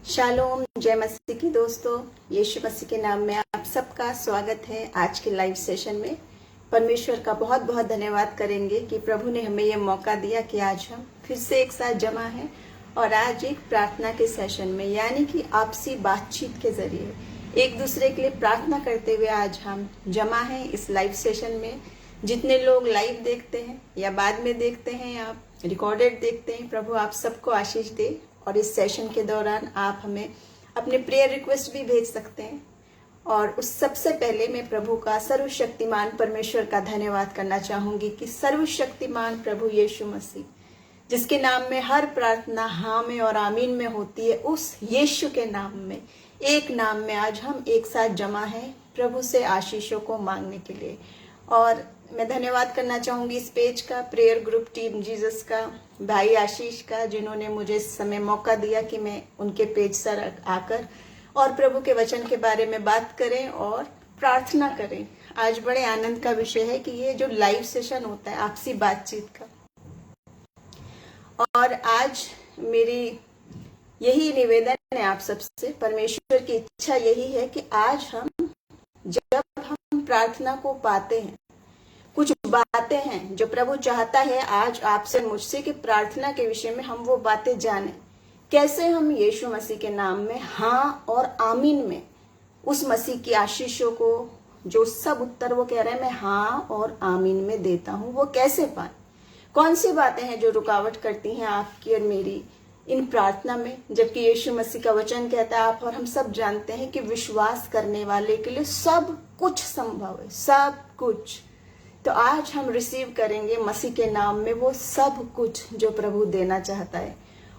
Shalom, जय मसीह की दोस्तों। यीशु मसीह के नाम में आप सबका स्वागत है आज के लाइव सेशन में। परमेश्वर का बहुत बहुत धन्यवाद करेंगे कि प्रभु ने हमें ये मौका दिया कि आज हम फिर से एक साथ जमा हैं और आज एक प्रार्थना के सेशन में, यानी कि आपसी बातचीत के जरिए एक दूसरे के लिए प्रार्थना करते हुए आज हम जमा हैं इस लाइव सेशन में। जितने लोग लाइव देखते हैं या बाद में देखते हैं, आप रिकॉर्डेड देखते हैं, प्रभु आप सबको आशीष दे। और इस सेशन के दौरान आप हमें अपने प्रेयर रिक्वेस्ट भी भेज सकते हैं। और उस सबसे पहले मैं प्रभु का सर्वशक्तिमान परमेश्वर का धन्यवाद करना चाहूंगी कि सर्वशक्तिमान प्रभु यीशु मसीह, जिसके नाम में हर प्रार्थना हाँ में और आमीन में होती है, उस यीशु के नाम में, एक नाम में आज हम एक साथ जमा हैं प्रभु से आशीषों को मांगने के लिए। और मैं धन्यवाद करना चाहूंगी इस पेज का, प्रेयर ग्रुप टीम जीसस का, भाई आशीष का, जिन्होंने मुझे इस समय मौका दिया कि मैं उनके पेज पर आकर और प्रभु के वचन के बारे में बात करें और प्रार्थना करें। आज बड़े आनंद का विषय है कि ये जो लाइव सेशन होता है आपसी बातचीत का, और आज मेरी यही निवेदन है आप सबसे। परमेश्वर की इच्छा यही है कि आज जब हम प्रार्थना को पाते हैं, कुछ बातें हैं जो प्रभु चाहता है आज आपसे मुझसे कि प्रार्थना के विषय में हम वो बातें जानें। कैसे हम यीशु मसीह के नाम में हाँ और आमीन में उस मसीह की आशीषों को, जो सब उत्तर वो कह रहे हैं मैं हाँ और आमीन में देता हूँ, वो कैसे पाए। कौन सी बातें हैं जो रुकावट करती हैं आपकी और मेरी इन प्रार्थना में, जबकि यीशु मसीह का वचन कहता है, आप और हम सब जानते हैं कि विश्वास करने वाले के लिए सब कुछ संभव है, सब कुछ। तो आज हम रिसीव करेंगे मसीह के नाम में वो सब कुछ जो प्रभु देना चाहता है।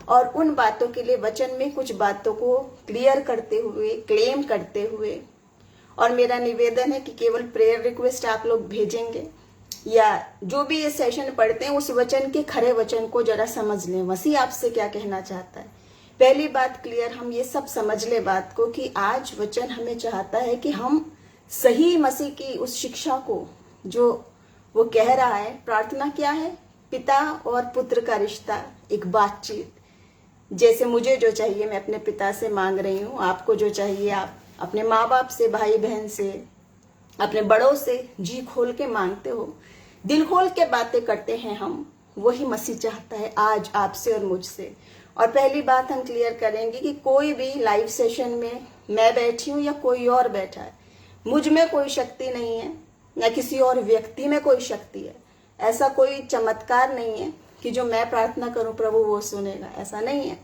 और उन बातों के लिए वचन में कुछ बातों को क्लियर करते हुए, क्लेम करते हुए, और मेरा निवेदन है कि केवल प्रेयर रिक्वेस्ट आप लोग भेजेंगे या जो भी ये सेशन पढ़ते हैं उस वचन के खरे वचन को जरा समझ लें, मसीह आपसे क्या कहना चाहता है। पहली बात क्लियर, हम ये सब समझ ले बात को कि आज वचन हमें चाहता है कि हम सही मसीह की उस शिक्षा को, जो वो कह रहा है, प्रार्थना क्या है, पिता और पुत्र का रिश्ता, एक बातचीत। जैसे मुझे जो चाहिए मैं अपने पिता से मांग रही हूँ, आपको जो चाहिए आप अपने माँ बाप से, भाई बहन से, अपने बड़ों से जी खोल के मांगते हो, दिल खोल के बातें करते हैं हम, वही मसीह चाहता है आज आपसे और मुझसे। और पहली बात हम क्लियर करेंगे कि कोई भी लाइव सेशन में मैं बैठी हूँ या कोई और बैठा है, मुझ में कोई शक्ति नहीं है, न किसी और व्यक्ति में कोई शक्ति है। ऐसा कोई चमत्कार नहीं है कि जो मैं प्रार्थना करूं प्रभु वो सुनेगा, ऐसा नहीं है।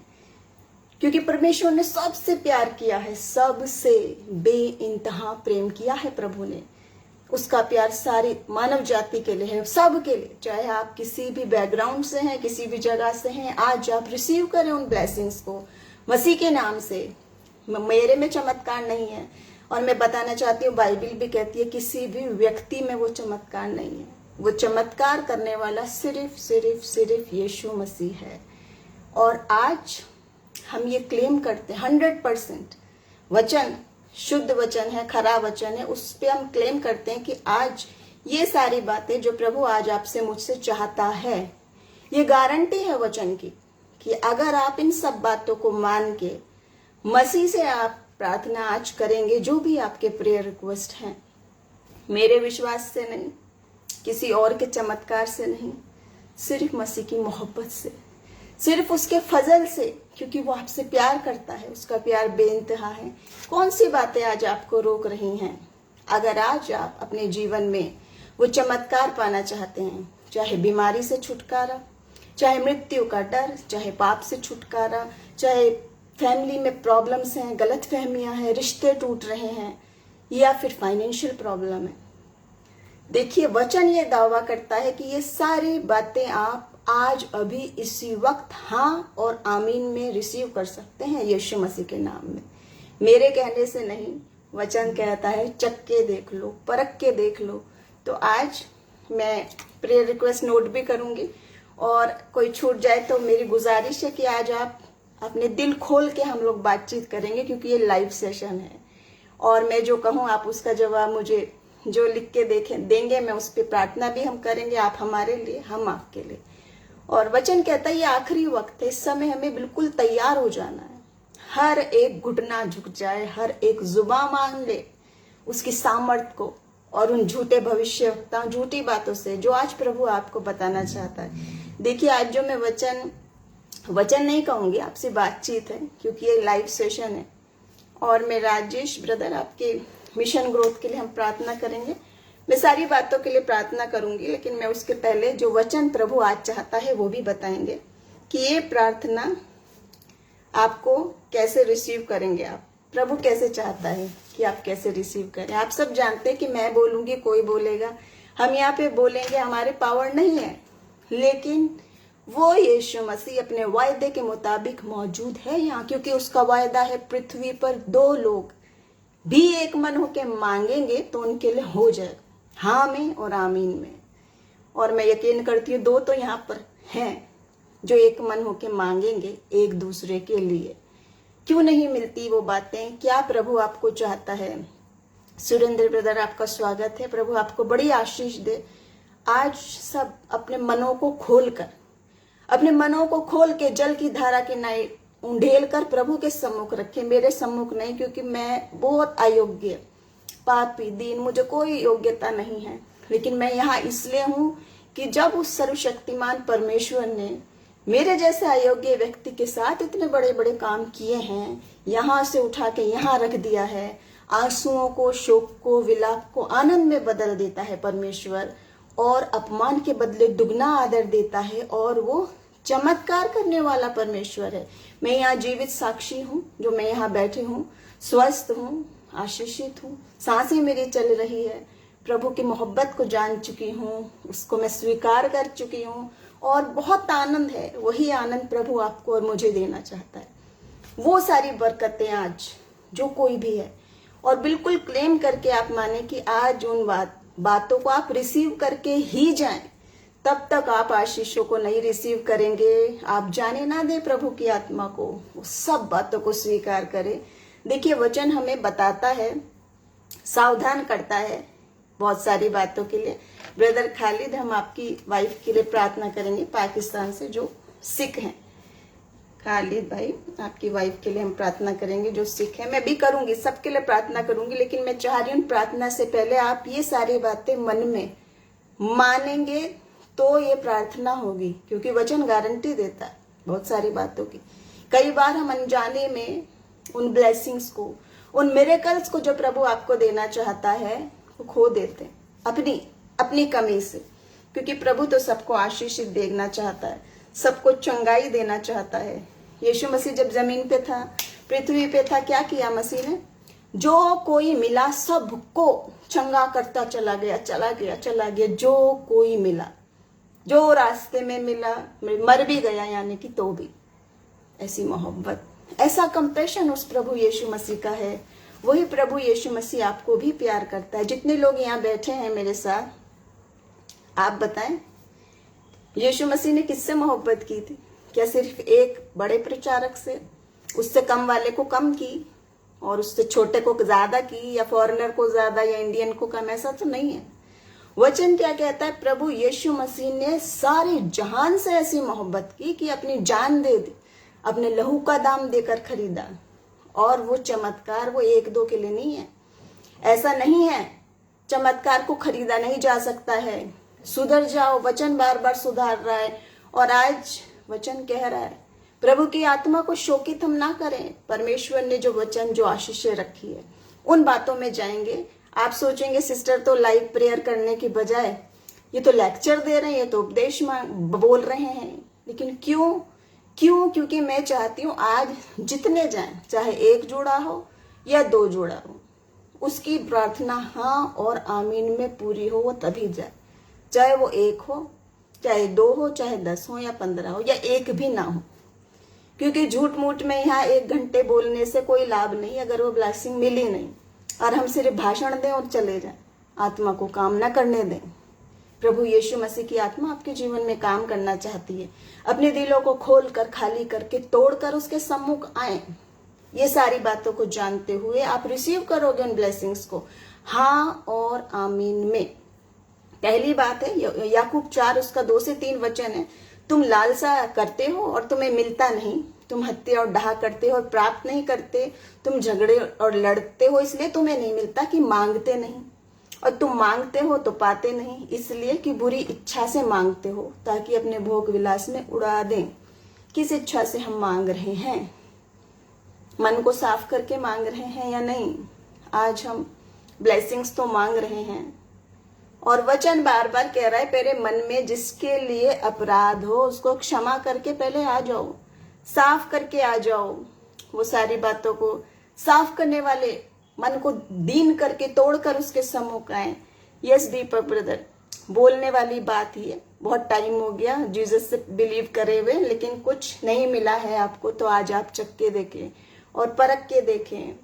क्योंकि परमेश्वर ने सबसे प्यार किया है, सबसे बेइंतहा प्रेम किया है प्रभु ने। उसका प्यार सारी मानव जाति के लिए है, सब के लिए, चाहे आप किसी भी बैकग्राउंड से हैं, किसी भी जगह से हैं। आज आप रिसीव करें उन ब्लेसिंग्स को मसीह के नाम से। मेरे में चमत्कार नहीं है, और मैं बताना चाहती हूँ बाइबल भी कहती है किसी भी व्यक्ति में वो चमत्कार नहीं है। वो चमत्कार करने वाला सिर्फ यीशु मसीह है। और आज हम ये क्लेम करते हैं 100% वचन शुद्ध वचन है, खरा वचन है, उस पे हम क्लेम करते हैं कि आज ये सारी बातें जो प्रभु आज आपसे मुझसे चाहता है, ये गारंटी है वचन की कि अगर आप इन सब बातों को मान के मसीह से आप प्रार्थना आज करेंगे, जो भी आपके प्रेयर रिक्वेस्ट हैं, मेरे विश्वास से नहीं, किसी और के चमत्कार से नहीं, सिर्फ मसीह की मोहब्बत से, सिर्फ उसके फजल से, क्योंकि वो आपसे प्यार करता है, उसका प्यार बेइंतहा है। कौन सी बातें आज आपको रोक रही हैं? अगर आज आप अपने जीवन में वो चमत्कार पाना चाहते हैं, चाहे बीमारी से छुटकारा, चाहे मृत्यु का डर, चाहे पाप से छुटकारा, चाहे फैमिली में प्रॉब्लम्स हैं, गलत फहमियाँ हैं, रिश्ते टूट रहे हैं, या फिर फाइनेंशियल प्रॉब्लम है, देखिए वचन ये दावा करता है कि ये सारी बातें आप आज अभी इसी वक्त हाँ और आमीन में रिसीव कर सकते हैं यीशु मसीह के नाम में। मेरे कहने से नहीं, वचन कहता है चख के देख लो, परख के देख लो। तो आज मैं प्रेयर रिक्वेस्ट नोट भी करूंगी, और कोई छूट जाए तो मेरी गुजारिश है कि आज आप अपने दिल खोल के हम लोग बातचीत करेंगे, क्योंकि ये लाइव सेशन है। और मैं जो कहूँ आप उसका जवाब मुझे जो लिख के देंगे, मैं उस पर प्रार्थना भी हम करेंगे, आप हमारे लिए, हम आपके लिए। और वचन कहता है ये आखिरी वक्त है, इस समय हमें बिल्कुल तैयार हो जाना है। हर एक घुटना झुक जाए, हर एक जुबान मान ले उसकी सामर्थ को और उन झूठे भविष्यवक्ता, झूठी बातों से जो आज प्रभु आपको बताना चाहता है। देखिए, आज जो मैं वचन नहीं कहूंगी, आपसे बातचीत है, क्योंकि ये लाइव सेशन है। और मैं राजेश ब्रदर आपके मिशन ग्रोथ के लिए हम प्रार्थना करेंगे। मैं सारी बातों के लिए प्रार्थना करूंगी, लेकिन मैं उसके पहले जो वचन प्रभु आज चाहता है वो भी बताएंगे कि ये प्रार्थना आपको कैसे रिसीव करेंगे। आप प्रभु कैसे चाहता है कि आप कैसे रिसीव करें। आप सब जानते हैं कि मैं बोलूंगी, कोई बोलेगा, हम यहाँ पे बोलेंगे, हमारे पावर नहीं है, लेकिन वो यीशु मसीह अपने वायदे के मुताबिक मौजूद है यहाँ, क्योंकि उसका वायदा है पृथ्वी पर दो लोग भी एक मन होके मांगेंगे तो उनके लिए हो जाएगा, हाँ में और आमीन में। और मैं यकीन करती हूँ दो तो यहाँ पर हैं जो एक मन होके मांगेंगे एक दूसरे के लिए। क्यों नहीं मिलती वो बातें, क्या प्रभु आपको चाहता है। सुरेंद्र ब्रदर आपका स्वागत है, प्रभु आपको बड़ी आशीष दे। आज सब अपने मनों को खोल के जल की धारा के नाई उंडेल कर प्रभु के सम्मुख रखे, मेरे सम्मुख नहीं, क्योंकि मैं बहुत अयोग्य, पापी, दीन, मुझे कोई योग्यता नहीं है। लेकिन मैं यहाँ इसलिए हूँ कि जब उस सर्वशक्तिमान परमेश्वर ने मेरे जैसे अयोग्य व्यक्ति के साथ इतने बड़े बड़े काम किए हैं, यहाँ से उठा के यहाँ रख दिया है। आंसुओं को, शोक को, विलाप को आनंद में बदल देता है परमेश्वर, और अपमान के बदले दुगना आदर देता है, और वो चमत्कार करने वाला परमेश्वर है। मैं यहाँ जीवित साक्षी हूँ, जो मैं यहाँ बैठी हूँ, स्वस्थ हूँ, आशीषित हूँ, सांसें मेरी चल रही है। प्रभु की मोहब्बत को जान चुकी हूँ, उसको मैं स्वीकार कर चुकी हूँ, और बहुत आनंद है। वही आनंद प्रभु आपको और मुझे देना चाहता है। वो सारी बरकतें आज जो कोई भी है, और बिल्कुल क्लेम करके आप माने कि आज उन बातों को आप रिसीव करके ही जाएं। तब तक आप आशीषों को नहीं रिसीव करेंगे। आप जाने ना दे प्रभु की आत्मा को, वो सब बातों को स्वीकार करें। देखिए, वचन हमें बताता है, सावधान करता है बहुत सारी बातों के लिए। ब्रदर खालिद, हम आपकी वाइफ के लिए प्रार्थना करेंगे, पाकिस्तान से जो सिख हैं। खालिद भाई, आपकी वाइफ के लिए हम प्रार्थना करेंगे जो सिख है। मैं भी करूंगी, सबके लिए प्रार्थना करूंगी, लेकिन मैं चाह रही हूँ प्रार्थना से पहले आप ये सारी बातें मन में मानेंगे तो ये प्रार्थना होगी, क्योंकि वचन गारंटी देता है बहुत सारी बातों की। कई बार हम अनजाने में उन ब्लेसिंग्स को, उन मिरेकल्स को जो प्रभु आपको देना चाहता है, वो खो देते हैं अपनी कमी से, क्योंकि प्रभु तो सबको आशीषित देखना चाहता है, सबको चंगाई देना चाहता है। यीशु मसीह जब जमीन पे था, पृथ्वी पे था, क्या किया मसीह ने? जो कोई मिला सबको चंगा करता चला गया। जो कोई मिला, जो रास्ते में मिला, मर भी गया यानी कि तो भी। ऐसी मोहब्बत, ऐसा कंपैशन उस प्रभु यीशु मसीह का है। वही प्रभु यीशु मसीह आपको भी प्यार करता है। जितने लोग यहाँ बैठे हैं मेरे साथ, आप बताएं, यीशु मसीह ने किससे मोहब्बत की थी? क्या सिर्फ एक बड़े प्रचारक से? उससे कम वाले को कम की और उससे छोटे को ज्यादा की, या फॉरेनर को ज्यादा या इंडियन को कम? ऐसा तो नहीं है। वचन क्या कहता है? प्रभु यीशु मसीह ने सारे जहान से ऐसी मोहब्बत की कि अपनी जान दे दी, अपने लहू का दाम देकर खरीदा। और वो चमत्कार वो एक दो के लिए नहीं है। ऐसा नहीं है, चमत्कार को खरीदा नहीं जा सकता है। सुधर जाओ, वचन बार बार सुधार रहा है। और आज वचन कह रहा है, प्रभु की आत्मा को शोकित हम ना करें। परमेश्वर ने जो वचन, जो आशीषें रखी है, उन बातों में जाएंगे। आप सोचेंगे सिस्टर तो लाइव प्रेयर करने की बजाय ये तो लेक्चर दे रहे हैं, ये तो उपदेश बोल रहे हैं। लेकिन क्यों? क्योंकि मैं चाहती हूँ आज जितने जाएं, चाहे एक जोड़ा हो या दो जोड़ा हो, उसकी प्रार्थना हाँ और आमीन में पूरी हो, वो तभी जाए। चाहे वो एक हो, चाहे दो हो, चाहे 10 हो या 15 हो, या एक भी ना हो। क्योंकि झूठ मूठ में यहाँ 1 घंटे बोलने से कोई लाभ नहीं, अगर वो ब्लेसिंग मिली नहीं, और हम सिर्फ भाषण दें और चले जाएं, आत्मा को काम ना करने दें। प्रभु यीशु मसीह की आत्मा आपके जीवन में काम करना चाहती है। अपने दिलों को खोल कर, खाली करके, तोड़कर उसके सम्मुख आए। ये सारी बातों को जानते हुए आप रिसीव करोगे उन ब्लेसिंग्स को हाँ और आमीन में। पहली बात है याकूब 4 उसका 2 से 3 वचन है, तुम लालसा करते हो और तुम्हें मिलता नहीं, तुम हत्या और डाह करते हो और प्राप्त नहीं करते, तुम झगड़े और लड़ते हो इसलिए तुम्हें नहीं मिलता कि मांगते नहीं, और तुम मांगते हो तो पाते नहीं इसलिए कि बुरी इच्छा से मांगते हो ताकि अपने भोग विलास में उड़ा दें। किस इच्छा से हम मांग रहे हैं? मन को साफ करके मांग रहे हैं या नहीं? आज हम ब्लेसिंग्स तो मांग रहे हैं और वचन बार बार कह रहा है पहले मन में जिसके लिए अपराध हो उसको क्षमा करके पहले आ जाओ, साफ करके आ जाओ। वो सारी बातों को साफ करने वाले मन को दीन करके तोड़कर उसके सम्मुख आए। यस दीपक ब्रदर, बोलने वाली बात ही है। बहुत टाइम हो गया जीसस से बिलीव करे हुए, लेकिन कुछ नहीं मिला है आपको, तो आज आप चक्के देखें और परख के देखें,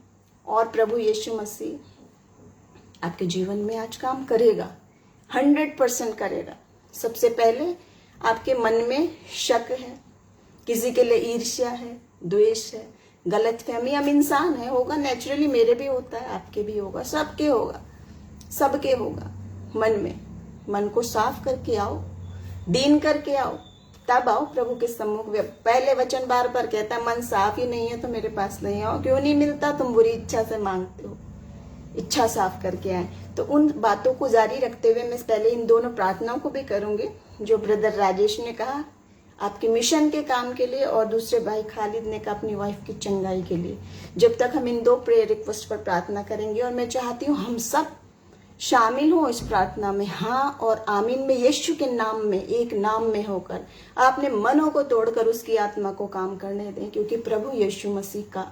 और प्रभु यीशु मसीह आपके जीवन में आज काम करेगा, 100% करेगा। सबसे पहले आपके मन में शक है, किसी के लिए ईर्ष्या है, द्वेष है, गलत फहमी। हम इंसान है, होगा नेचुरली, मेरे भी होता है, आपके भी होगा, सबके होगा, सबके होगा। मन को साफ करके आओ, दीन करके आओ, तब आओ प्रभु के सम्मुख। पहले वचन बार बार कहता है मन साफ ही नहीं है तो मेरे पास नहीं आओ। क्यों नहीं मिलता? तुम बुरी इच्छा से मांगते हो। इच्छा साफ करके आए। तो उन बातों को जारी रखते हुए मैं पहले इन दोनों प्रार्थनाओं को भी करूंगी जो ब्रदर राजेश ने कहा आपके मिशन के काम के लिए, और दूसरे भाई खालिद ने कहा अपनी वाइफ की चंगाई के लिए। जब तक हम इन दो प्रेयर रिक्वेस्ट पर प्रार्थना करेंगे, और मैं चाहती हूँ हम सब शामिल हो इस प्रार्थना में, हाँ और आमीन में, यीशु के नाम में, एक नाम में होकर आपने मनों को तोड़कर उसकी आत्मा को काम करने दें। क्योंकि प्रभु यीशु मसीह का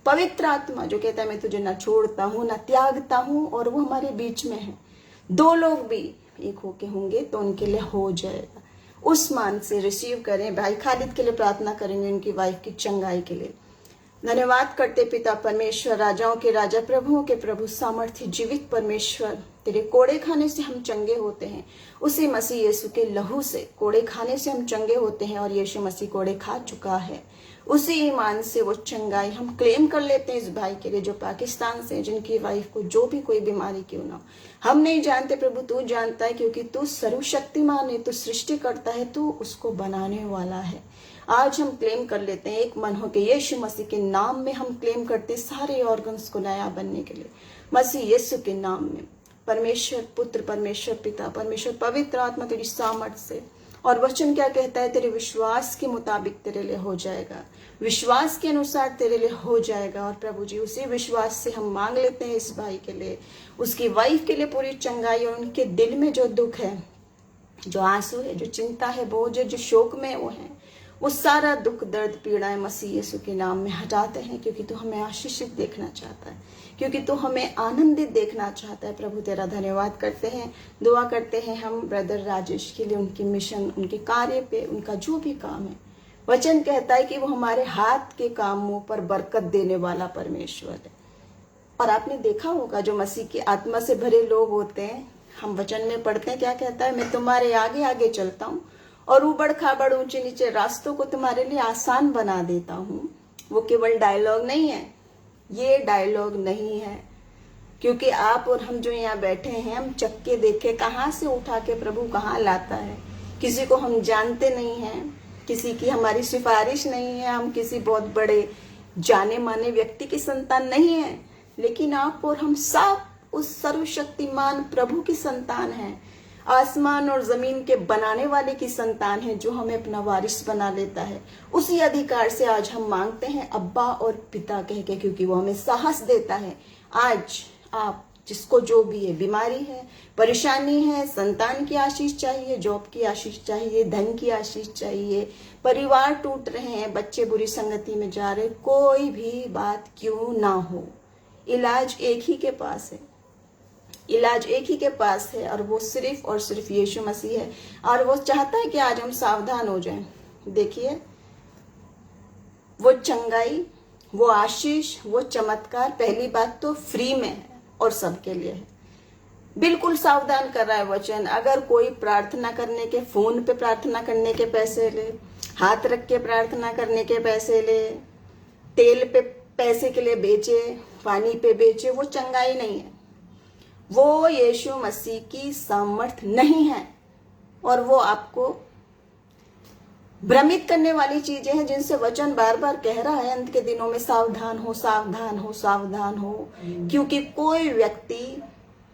पवित्र आत्मा जो कहता है मैं तुझे ना छोड़ता हूँ ना त्यागता हूँ, और वो हमारे बीच में है। दो लोग भी एक होके होंगे तो उनके लिए हो जाएगा। उस मान से रिसीव करें। भाई खालिद के लिए प्रार्थना करेंगे, उनकी वाइफ की चंगाई के लिए। धन्यवाद करते पिता परमेश्वर, राजाओं के राजा, प्रभुओं के प्रभु, सामर्थ्य जीवित परमेश्वर, तेरे कोड़े खाने से हम चंगे होते हैं। उसी मसीह यीशु के लहू से कोड़े खाने से हम चंगे होते हैं, और यीशु मसीह कोड़े खा चुका है। उसी ईमान से वो चंगाई हम क्लेम कर लेते हैं इस भाई के लिए जो पाकिस्तान से, जिनकी वाइफ को जो भी कोई बीमारी क्यों ना हो। हम नहीं जानते प्रभु, तू जानता है, क्योंकि तू सर्वशक्तिमान है, तू सृष्टि करता है, तू उसको बनाने वाला है। आज हम क्लेम कर लेते हैं एक मन होकर यीशु मसीह के नाम में। हम क्लेम करते सारे ऑर्गन्स को नया बनने के लिए मसीह यीशु के नाम में। परमेश्वर पुत्र, परमेश्वर पिता, परमेश्वर पवित्र आत्मा तेरी सामर्थ से, और वचन क्या कहता है, तेरे विश्वास के मुताबिक तेरे लिए हो जाएगा, विश्वास के अनुसार तेरे लिए हो जाएगा। और प्रभु जी उसी विश्वास से हम मांग लेते हैं इस भाई के लिए, उसकी वाइफ के लिए पूरी चंगाई, और उनके दिल में जो दुख है, जो आंसू है, जो चिंता है, बोझ है, जो शोक में वो है, वो सारा दुख दर्द पीड़ाएं मसीह यीशु के नाम में हटाते हैं। क्योंकि तू हमें आशीषित देखना चाहता है, क्योंकि तू हमें आनंदित देखना चाहता है। प्रभु तेरा धन्यवाद करते हैं, दुआ करते हैं हम ब्रदर राजेश के लिए, उनकी मिशन, उनके कार्य पे, उनका जो भी काम है। वचन कहता है कि वो हमारे हाथ के कामों पर बरकत देने वाला परमेश्वर है। और आपने देखा होगा जो मसीह की आत्मा से भरे लोग होते हैं, हम वचन में पढ़ते हैं क्या कहता है, मैं तुम्हारे आगे आगे चलता हूँ और उबड़ खाबड़ ऊंचे नीचे रास्तों को तुम्हारे लिए आसान बना देता हूँ। वो केवल डायलॉग नहीं है, ये डायलॉग नहीं है, क्योंकि आप और हम जो यहाँ बैठे हैं, हम चक्के देखे कहाँ से उठा के प्रभु कहाँ लाता है। किसी को हम जानते नहीं हैं, किसी की हमारी सिफारिश नहीं है, हम किसी बहुत बड़े जाने माने व्यक्ति की संतान नहीं है, लेकिन आप और हम सब उस सर्वशक्तिमान प्रभु की संतान हैं। आसमान और जमीन के बनाने वाले की संतान है, जो हमें अपना वारिस बना लेता है। उसी अधिकार से आज हम मांगते हैं अब्बा और पिता कह के, क्योंकि वो हमें साहस देता है। आज आप जिसको जो भी है, बीमारी है, परेशानी है, संतान की आशीष चाहिए, जॉब की आशीष चाहिए, धन की आशीष चाहिए, परिवार टूट रहे हैं, बच्चे बुरी संगति में जा रहे, कोई भी बात क्यों ना हो, इलाज एक ही के पास है, इलाज एक ही के पास है, और वो सिर्फ और सिर्फ यीशु मसीह है। और वो चाहता है कि आज हम सावधान हो जाएं। देखिए वो चंगाई, वो आशीष, वो चमत्कार, पहली बात तो फ्री में है और सबके लिए है। बिल्कुल सावधान कर रहा है वचन। अगर कोई प्रार्थना करने के, फोन पे प्रार्थना करने के पैसे ले, हाथ रख के प्रार्थना करने के पैसे ले, तेल पे पैसे के लिए बेचे, पानी पे बेचे, वो चंगाई नहीं है, वो यीशु मसीह की सामर्थ नहीं है। और वो आपको भ्रमित करने वाली चीजें हैं जिनसे वचन बार बार कह रहा है अंत के दिनों में सावधान हो, सावधान हो, सावधान हो, क्योंकि कोई व्यक्ति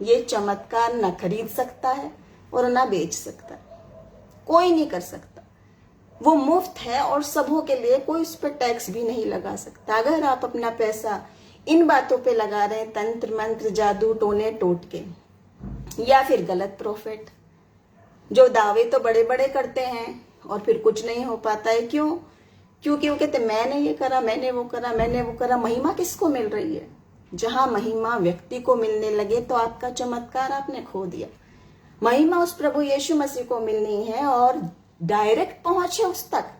ये चमत्कार न खरीद सकता है और न बेच सकता है, कोई नहीं कर सकता। वो मुफ्त है और सबों के लिए, कोई उस पर टैक्स भी नहीं लगा सकता। अगर आप अपना पैसा इन बातों पे लगा रहे हैं, तंत्र मंत्र जादू टोने टोटके, या फिर गलत प्रॉफिट, जो दावे तो बड़े बड़े करते हैं और फिर कुछ नहीं हो पाता है, क्यों? क्योंकि वो कहते मैंने ये करा, मैंने वो करा, मैंने वो करा। महिमा किसको मिल रही है? जहां महिमा व्यक्ति को मिलने लगे तो आपका चमत्कार आपने खो दिया। महिमा उस प्रभु यीशु मसीह को मिलनी है और डायरेक्ट पहुंचे उस तक।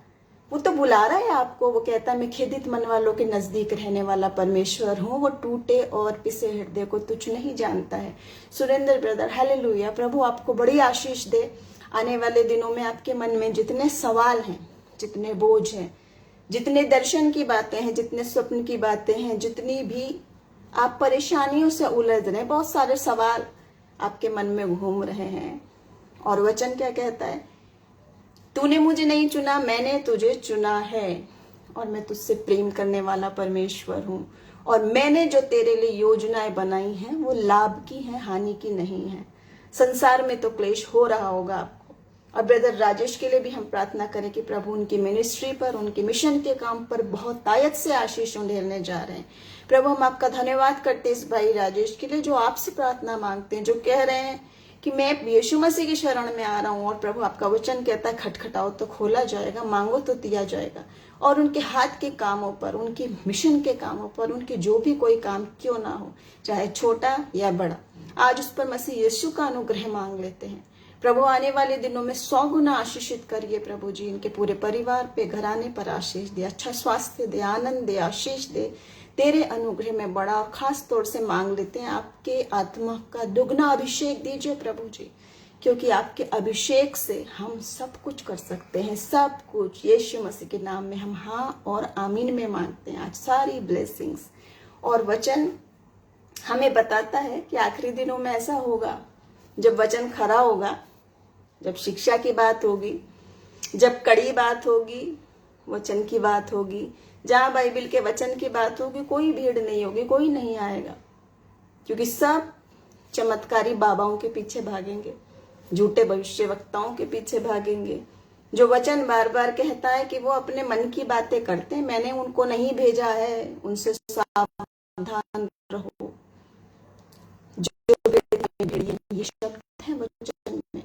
वो तो बुला रहा है आपको। वो कहता है मैं खेदित मन वालों के नजदीक रहने वाला परमेश्वर हूँ, वो टूटे और पिसे हृदय को तुच्छ नहीं जानता है। Surendra brother, hallelujah. प्रभु आपको बड़ी आशीष दे। आने वाले दिनों में आपके मन में जितने सवाल हैं, जितने बोझ हैं, जितने दर्शन की बातें हैं, जितने स्वप्न की बातें हैं, जितनी भी आप परेशानियों से उलझ रहे हैं, बहुत सारे सवाल आपके मन में घूम रहे हैं। और वचन क्या कहता है? तूने मुझे नहीं चुना, मैंने तुझे चुना है और मैं तुझसे प्रेम करने वाला परमेश्वर हूँ। और मैंने जो तेरे लिए योजनाएं बनाई हैं वो लाभ की हैं, हानि की नहीं है। संसार में तो क्लेश हो रहा होगा आपको। और ब्रदर राजेश के लिए भी हम प्रार्थना करें कि प्रभु उनकी मिनिस्ट्री पर, उनके मिशन के काम पर बहुत तायत से आशीष ढेरने जा रहे हैं। प्रभु हम आपका धन्यवाद करते हैं इस भाई राजेश के लिए, जो आपसे प्रार्थना मांगते हैं, जो कह रहे हैं कि मैं यीशु मसीह की शरण में आ रहा हूँ। और प्रभु आपका वचन कहता है खटखटाओ तो खोला जाएगा, मांगो तो दिया जाएगा। और उनके हाथ के कामों पर, उनके मिशन के कामों पर, उनके जो भी कोई काम क्यों ना हो, चाहे छोटा या बड़ा, आज उस पर मसीह यीशु का अनुग्रह मांग लेते हैं। प्रभु आने वाले दिनों में 100 गुना आशीषित करिए प्रभु जी। इनके पूरे परिवार पे, घराने पर आशीष दे, अच्छा स्वास्थ्य दे, आनंद दे, आशीष दे। तेरे अनुग्रह में बड़ा और खास तौर से मांग लेते हैं आपके आत्मा का दुगना अभिषेक दीजिए प्रभु जी, क्योंकि आपके अभिषेक से हम सब कुछ कर सकते हैं, सब कुछ। यीशु मसीह के नाम में हम हाँ और आमीन में मांगते हैं आज सारी ब्लेसिंग्स। और वचन हमें बताता है कि आखिरी दिनों में ऐसा होगा जब वचन खरा होगा, जब शिक्षा की बात होगी, जब कड़ी बात होगी, वचन की बात होगी, जहां बाइबल के वचन की बात होगी, कोई भीड़ नहीं होगी, कोई नहीं आएगा, क्योंकि सब चमत्कारी बाबाओं के पीछे भागेंगे, झूठे भविष्यवक्ताओं के पीछे भागेंगे। जो वचन बार बार कहता है कि वो अपने मन की बातें करते हैं, मैंने उनको नहीं भेजा है, उनसे सावधान रहो। ये शब्द है वचन में।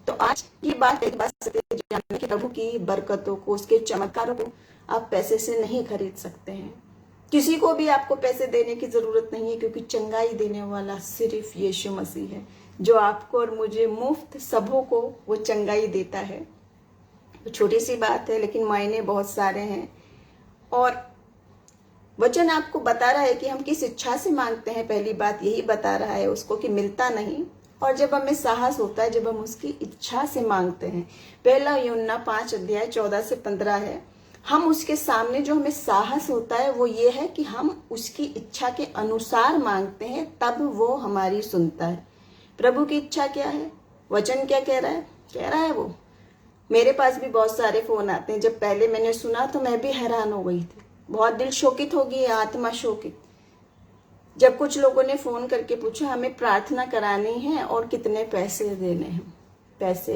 तो आज की बात एक बात जानने की, प्रभु की बरकतों को, उसके चमत्कारों को आप पैसे से नहीं खरीद सकते हैं। किसी को भी आपको पैसे देने की जरूरत नहीं है, क्योंकि चंगाई देने वाला सिर्फ यीशु मसीह है, जो आपको और मुझे मुफ्त सबों को वो चंगाई देता है। तो छोटी सी बात है लेकिन मायने बहुत सारे हैं। और वचन आपको बता रहा है कि हम किस इच्छा से मांगते हैं। पहली बात यही बता रहा है उसको कि मिलता नहीं, और जब हमें साहस होता है, जब हम उसकी इच्छा से मांगते हैं। पहला यूहन्ना 5 अध्याय 14 से 15 है। हम उसके सामने जो हमें साहस होता है वो ये है कि हम उसकी इच्छा के अनुसार मांगते हैं, तब वो हमारी सुनता है। प्रभु की इच्छा क्या है? वचन क्या कह रहा है? कह रहा है वो, मेरे पास भी बहुत सारे फोन आते हैं। जब पहले मैंने सुना तो मैं भी हैरान हो गई थी, बहुत दिल शोकित हो गई, आत्मा शोकित, जब कुछ लोगों ने फोन करके पूछा हमें प्रार्थना करानी है और कितने पैसे देने हैं। पैसे,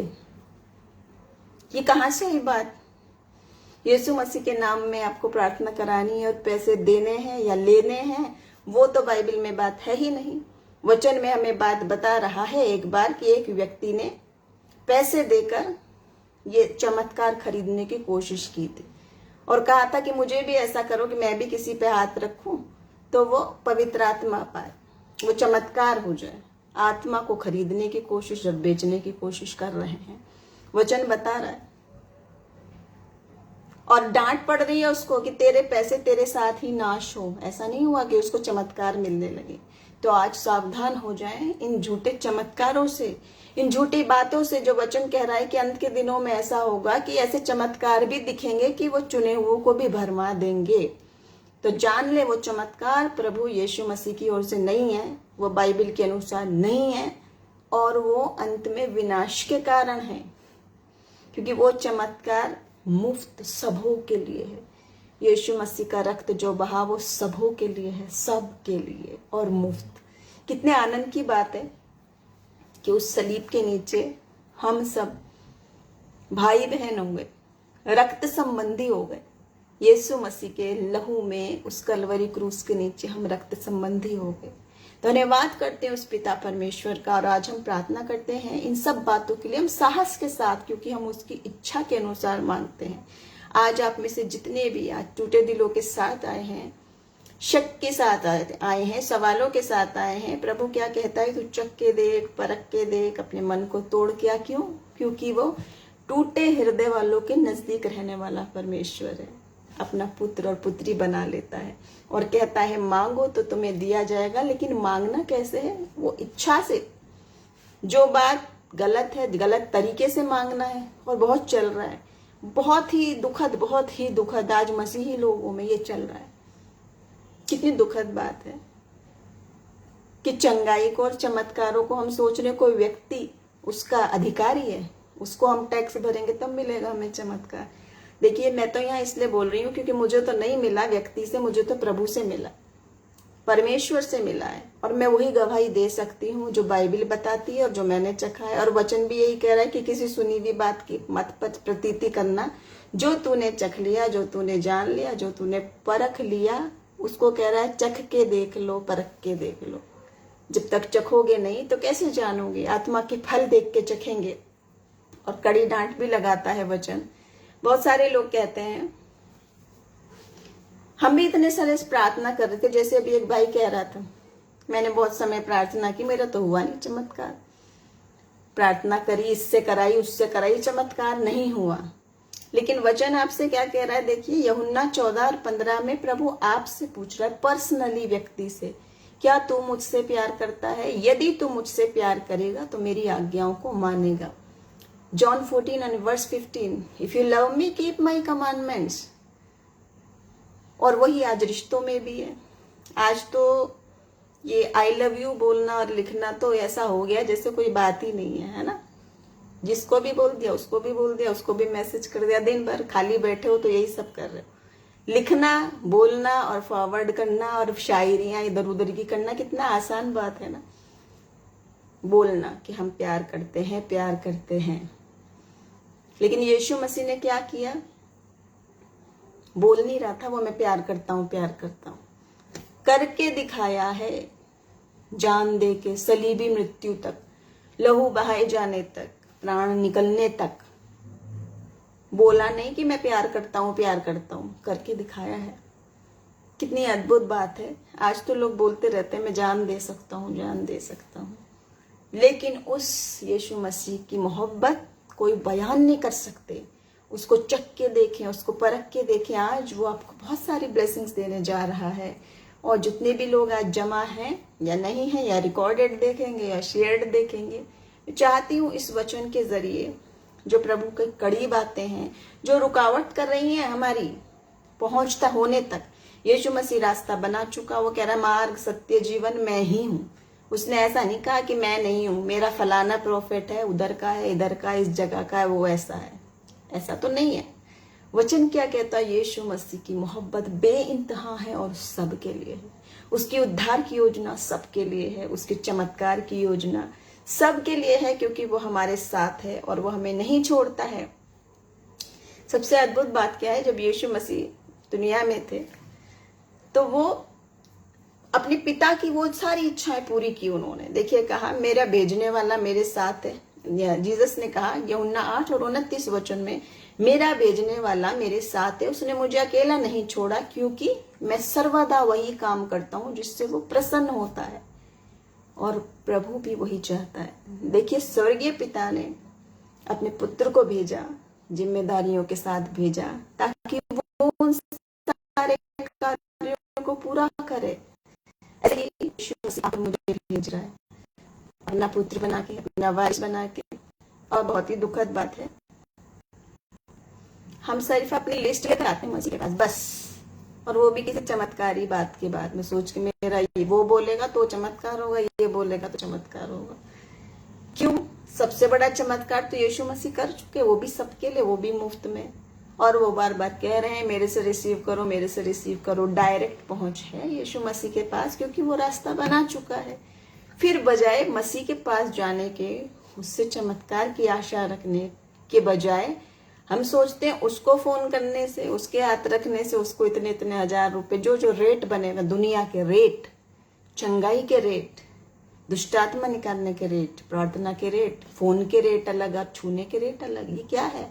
ये कहाँ से आई बात? यीशु मसीह के नाम में आपको प्रार्थना करानी है और पैसे देने हैं या लेने हैं, वो तो बाइबल में बात है ही नहीं। वचन में हमें बात बता रहा है एक बार कि एक व्यक्ति ने पैसे देकर ये चमत्कार खरीदने की कोशिश की थी और कहा था कि मुझे भी ऐसा करो कि मैं भी किसी पे हाथ रखूं तो वो पवित्र आत्मा पाए, वो चमत्कार हो जाए। आत्मा को खरीदने की कोशिश और बेचने की कोशिश कर रहे हैं, वचन बता रहा है। और डांट पड़ रही है उसको कि तेरे पैसे तेरे साथ ही नाश हो। ऐसा नहीं हुआ कि उसको चमत्कार मिलने लगे। तो आज सावधान हो जाएं इन झूठे चमत्कारों से, इन झूठी बातों से, जो वचन कह रहा है कि अंत के दिनों में ऐसा होगा कि ऐसे चमत्कार भी दिखेंगे कि वो चुने हुओं को भी भरमा देंगे। तो जान ले वो चमत्कार प्रभु यीशु मसीह की ओर से नहीं है, वो बाइबल के अनुसार नहीं है, और वो अंत में विनाश के कारण है, क्योंकि वो चमत्कार मुफ्त सबों के लिए है। यीशु मसीह का रक्त जो बहा वो सबों के लिए है, सब के लिए और मुफ्त। कितने आनंद की बात है कि उस सलीब के नीचे हम सब भाई बहन हो गए, रक्त संबंधी हो गए। यीशु मसीह के लहू में, उस कलवरी क्रूस के नीचे हम रक्त संबंधी हो गए। धन्यवाद करते हैं उस पिता परमेश्वर का। और आज हम प्रार्थना करते हैं इन सब बातों के लिए हम साहस के साथ, क्योंकि हम उसकी इच्छा के अनुसार मांगते हैं। आज आप में से जितने भी आज टूटे दिलों के साथ आए हैं, शक के साथ आए हैं, सवालों के साथ आए हैं, प्रभु क्या कहता है, तू चख के देख, परख के देख, अपने मन को तोड़। क्या क्यों? क्योंकि वो टूटे हृदय वालों के नजदीक रहने वाला परमेश्वर है। अपना पुत्र और पुत्री बना लेता है और कहता है मांगो तो तुम्हें दिया जाएगा। लेकिन मांगना कैसे है? वो इच्छा से। जो बात गलत है, गलत तरीके से मांगना है और बहुत चल रहा है, बहुत ही दुखद आज मसीही लोगों में ये चल रहा है। कितनी दुखद बात है कि चंगाई को और चमत्कारों को हम सोच रहे कोई व्यक्ति उसका अधिकारी है, उसको हम टैक्स भरेंगे तब मिलेगा हमें चमत्कार। देखिए, मैं तो यहाँ इसलिए बोल रही हूँ क्योंकि मुझे तो नहीं मिला व्यक्ति से, मुझे तो प्रभु से मिला, परमेश्वर से मिला है। और मैं वही गवाही दे सकती हूँ जो बाइबल बताती है और जो मैंने चखा है। और वचन भी यही कह रहा है कि किसी सुनी हुई बात की मत प्रतीति करना। जो तूने चख लिया, जो तूने जान लिया, जो तूने परख लिया, उसको कह रहा है चख के देख लो, परख के देख लो। जब तक चखोगे नहीं तो कैसे जानोगे? आत्मा के फल देख के चखेंगे। और कड़ी डांट भी लगाता है वचन। बहुत सारे लोग कहते हैं, हम भी इतने सारे प्रार्थना कर रहे थे, जैसे अभी एक भाई कह रहा था, मैंने बहुत समय प्रार्थना की, मेरा तो हुआ नहीं चमत्कार। प्रार्थना करी, इससे कराई, उससे कराई, चमत्कार नहीं हुआ। लेकिन वचन आपसे क्या कह रहा है? देखिए, यूहन्ना 14:15 में प्रभु आपसे पूछ रहा है पर्सनली, व्यक्ति से, क्या तू मुझसे प्यार करता है? यदि तू मुझसे प्यार करेगा तो मेरी आज्ञाओं को मानेगा। John 14:15, If you love me, keep my commandments। और वही आज रिश्तों में भी है। आज तो ये आई लव यू बोलना और लिखना तो ऐसा हो गया जैसे कोई बात ही नहीं है ना? जिसको भी बोल दिया, उसको भी बोल दिया, उसको भी मैसेज कर दिया। दिन भर खाली बैठे हो तो यही सब कर रहे हो। लिखना, बोलना और फॉरवर्ड करना और शायरियां इधर उधर की करना कितना आसान बात है ना? बोलना कि हम प्यार करते हैं, प्यार करते हैं। लेकिन यीशु मसीह ने क्या किया? बोल नहीं रहा था वो मैं प्यार करता हूं, प्यार करता हूं, करके दिखाया है। जान दे के, सलीबी मृत्यु तक, लहू बहाए जाने तक, प्राण निकलने तक। बोला नहीं कि मैं प्यार करता हूं, प्यार करता हूं, करके दिखाया है। कितनी अद्भुत बात है। आज तो लोग बोलते रहते हैं मैं जान दे सकता हूं, जान दे सकता हूं, लेकिन उस यीशु मसीह की मोहब्बत कोई बयान नहीं कर सकते। उसको चख के देखें, उसको परख के देखें। आज वो आपको बहुत सारी ब्लेसिंग्स देने जा रहा है। और जितने भी लोग आज जमा हैं या नहीं हैं, या रिकॉर्डेड देखेंगे या शेयर्ड देखेंगे, मैं चाहती हूँ इस वचन के जरिए जो प्रभु की कड़ी बातें हैं, जो रुकावट कर रही हैं हमारी पहुंचता होने तक, यीशु मसीह रास्ता बना चुका। वो कह रहा मार्ग, सत्य, जीवन मैं ही हूँ। उसने ऐसा नहीं कहा कि मैं नहीं हूं, मेरा फलाना प्रोफेट है, उधर का है, इधर का, इस जगह का है, वो ऐसा है। ऐसा तो नहीं है। वचन क्या कहता है? यीशु मसीह की मोहब्बत बेइंतहा है और सबके लिए है। उसकी उद्धार की योजना सबके लिए है। उसके चमत्कार की योजना सबके लिए है, क्योंकि वो हमारे साथ है और वो हमें नहीं छोड़ता है। सबसे अद्भुत बात क्या है? जब यीशु मसीह दुनिया में थे तो वो अपने पिता की वो सारी इच्छाएं पूरी की उन्होंने। देखिए, कहा मेरा भेजने वाला मेरे साथ है। जीसस ने कहा यूहन्ना 8:29 वचन में, मेरा भेजने वाला मेरे साथ है, उसने मुझे अकेला नहीं छोड़ा, क्योंकि मैं सर्वदा वही काम करता हूं जिससे वो प्रसन्न होता है। और प्रभु भी वही चाहता है। देखिए, स्वर्गीय पिता ने अपने पुत्र को भेजा, जिम्मेदारियों के साथ भेजा, ताकि वो उन सारे कार्यों को पूरा करे। ऐसे ही यीशु मसीह मुझे भेज रहा है, अपना पुत्र बना के, अपना वारिस बना के। और बहुत ही दुखद बात है, हम सिर्फ अपनी लिस्ट लेकर आते हैं मसीह के पास बस, और वो भी किसी चमत्कारी बात के बाद में सोच के मेरा ये वो बोलेगा तो चमत्कार होगा, ये बोलेगा तो चमत्कार होगा। क्यों? सबसे बड़ा चमत्कार तो यीशु मसीह कर चुके, वो भी सबके लिए, वो भी मुफ्त में। और वो बार बार कह रहे हैं मेरे से रिसीव करो, मेरे से रिसीव करो। डायरेक्ट पहुंच है यीशु मसीह के पास, क्योंकि वो रास्ता बना चुका है। फिर बजाय मसीह के पास जाने के, उससे चमत्कार की आशा रखने के बजाय हम सोचते हैं उसको फोन करने से, उसके हाथ रखने से, उसको इतने इतने हजार रुपए, जो जो रेट बनेगा, दुनिया के रेट, चंगाई के रेट, दुष्टात्मा निकालने के रेट, प्रार्थना के रेट, फोन के रेट अलग, आप छूने के रेट अलग। ये क्या है?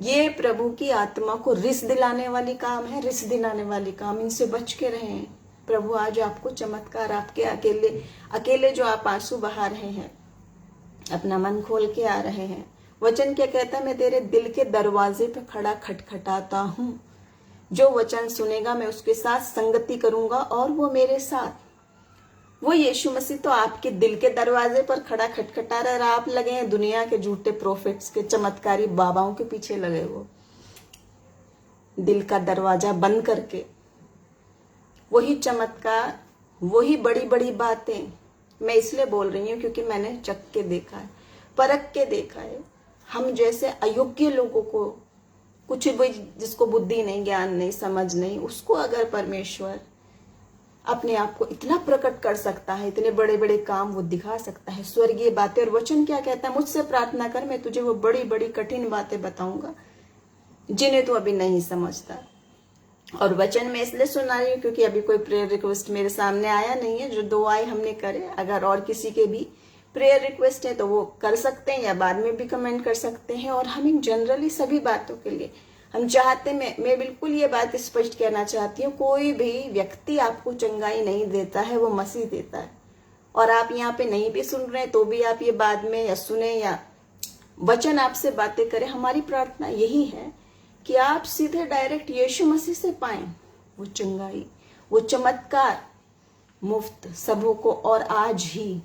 ये प्रभु की आत्मा को रिस दिलाने वाली काम है, रिस दिलाने वाली काम। इनसे बच के रहें। प्रभु आज आपको चमत्कार, आपके अकेले जो आप आंसू बहा रहे हैं, अपना मन खोल के आ रहे हैं। वचन क्या कहता है? मैं तेरे दिल के दरवाजे पे खड़ा खटखटाता हूं। जो वचन सुनेगा मैं उसके साथ संगति करूंगा और वो मेरे साथ। वो यीशु मसीह तो आपके दिल के दरवाजे पर खड़ा खटखटा रहा है, और आप लगे हैं दुनिया के झूठे प्रोफेट्स के, चमत्कारी बाबाओं के पीछे लगे हो, दिल का दरवाजा बंद करके। वही चमत्कार, वही बड़ी बड़ी बातें मैं इसलिए बोल रही हूँ क्योंकि मैंने चख के देखा है, परख के देखा है। हम जैसे अयोग्य लोगों को, कुछ भी जिसको बुद्धि नहीं, ज्ञान नहीं, समझ नहीं, उसको अगर परमेश्वर अपने आप को इतना प्रकट कर सकता है, इतने बड़े बड़े काम वो दिखा सकता है, स्वर्गीय बातें। और वचन क्या कहता है? मुझसे प्रार्थना कर, मैं तुझे वो बड़ी बड़ी कठिन बातें बताऊंगा जिन्हें तू अभी नहीं समझता। और वचन में इसलिए सुना रही हूँ क्योंकि अभी कोई प्रेयर रिक्वेस्ट मेरे सामने आया नहीं है। जो 2 आए हमने करे। अगर और किसी के भी प्रेयर रिक्वेस्ट है तो वो कर सकते हैं, या बाद में भी कमेंट कर सकते हैं। और हम जनरली सभी बातों के लिए हम चाहते, मैं बिल्कुल ये बात स्पष्ट कहना चाहती हूँ, कोई भी व्यक्ति आपको चंगाई नहीं देता है, वो मसीह देता है। और आप यहाँ पे नहीं भी सुन रहे हैं तो भी आप ये बाद में या सुने या वचन आपसे बातें करें। हमारी प्रार्थना यही है कि आप सीधे डायरेक्ट यीशु मसीह से पाएं वो चंगाई, वो चमत्कार मुफ्त सबों को। और आज ही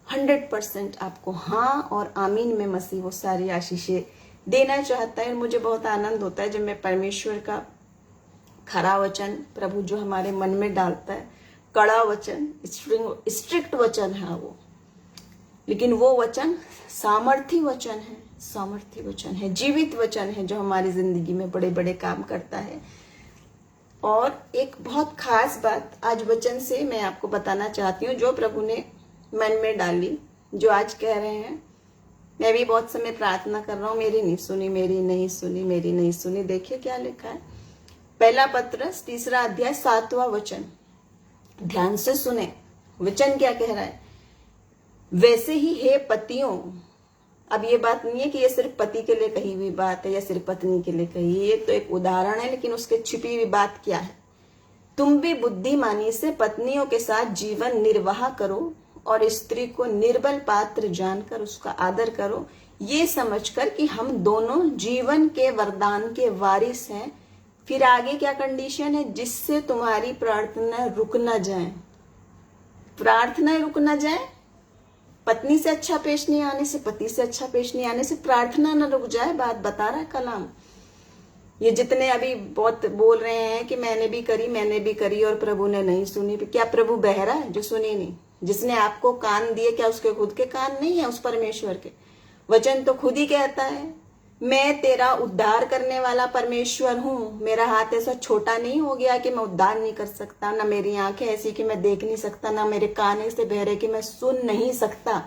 100% आपको हाँ और आमीन में मसीह वो सारी आशीषें देना चाहता है। मुझे बहुत आनंद होता है जब मैं परमेश्वर का खरा वचन, प्रभु जो हमारे मन में डालता है, कड़ा वचन, स्ट्रिक्ट वचन है वो, लेकिन वो वचन सामर्थी वचन है, सामर्थी वचन है, जीवित वचन है, जो हमारी जिंदगी में बड़े बड़े काम करता है। और एक बहुत खास बात आज वचन से मैं आपको बताना चाहती हूँ, जो प्रभु ने मन में डाली, जो आज कह रहे हैं। मैं भी बहुत समय प्रार्थना कर रहा हूँ, मेरी नहीं सुनी, मेरी नहीं सुनी, मेरी नहीं सुनी। देखिए क्या लिखा है, पहला पत्रस 3 अध्याय 7वां वचन, ध्यान से सुने। वचन क्या कह रहा है? वैसे ही हे पतियों। अब ये बात नहीं है कि ये सिर्फ पति के लिए कही हुई बात है या सिर्फ पत्नी के लिए कही, ये तो एक उदाहरण है, लेकिन उसके छिपी हुई बात क्या है? तुम भी बुद्धिमानी से पत्नियों के साथ जीवन निर्वाह करो और स्त्री को निर्बल पात्र जानकर उसका आदर करो, ये समझकर कि हम दोनों जीवन के वरदान के वारिस हैं। फिर आगे क्या कंडीशन है? जिससे तुम्हारी प्रार्थना रुक न जाए। प्रार्थना रुक न जाए, पत्नी से अच्छा पेश नहीं आने से, पति से अच्छा पेश नहीं आने से प्रार्थना न रुक जाए। बात बता रहा है कलाम। ये जितने अभी बहुत बोल रहे हैं कि मैंने भी करी और प्रभु ने नहीं सुनी, क्या प्रभु बहरा है जो सुनी नहीं? जिसने आपको कान दिए, क्या उसके खुद के कान नहीं है? उस परमेश्वर के वचन तो खुद ही कहता है, मैं तेरा उद्धार करने वाला परमेश्वर हूं। मेरा हाथ ऐसा छोटा नहीं हो गया कि मैं उद्धार नहीं कर सकता, ना मेरी आंखें ऐसी कि मैं देख नहीं सकता, ना मेरे कान ऐसे बहरे कि मैं सुन नहीं सकता,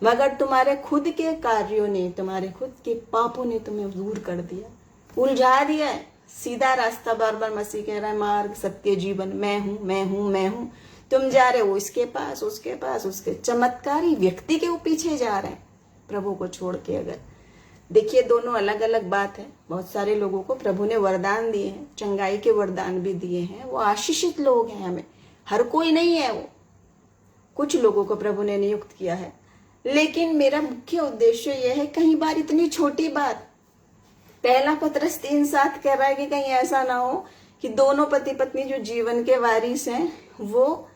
मगर तुम्हारे खुद के कार्यों ने, तुम्हारे खुद के पापों ने तुम्हें दूर कर दिया, उलझा दिया है। सीधा रास्ता बार बार मसीह कह रहा है, मार्ग सत्य जीवन, मैं हूं, मैं हूं, मैं हूं। तुम जा रहे हो इसके पास, उसके पास, उसके चमत्कारी व्यक्ति के पीछे जा रहे हैं, प्रभु को छोड़ के। अगर देखिए, दोनों अलग अलग बात है। बहुत सारे लोगों को प्रभु ने वरदान दिए हैं, चंगाई के वरदान भी दिए हैं, वो आशीषित लोग हैं। हमें हर कोई नहीं है वो, कुछ लोगों को प्रभु ने नियुक्त किया है। लेकिन मेरा मुख्य उद्देश्य यह है, कई बार इतनी छोटी बात, पहला पत्रस 3:7 कह रहा है कि कहीं ऐसा ना हो कि दोनों पति पत्नी जो जीवन के वारिस हैं, वो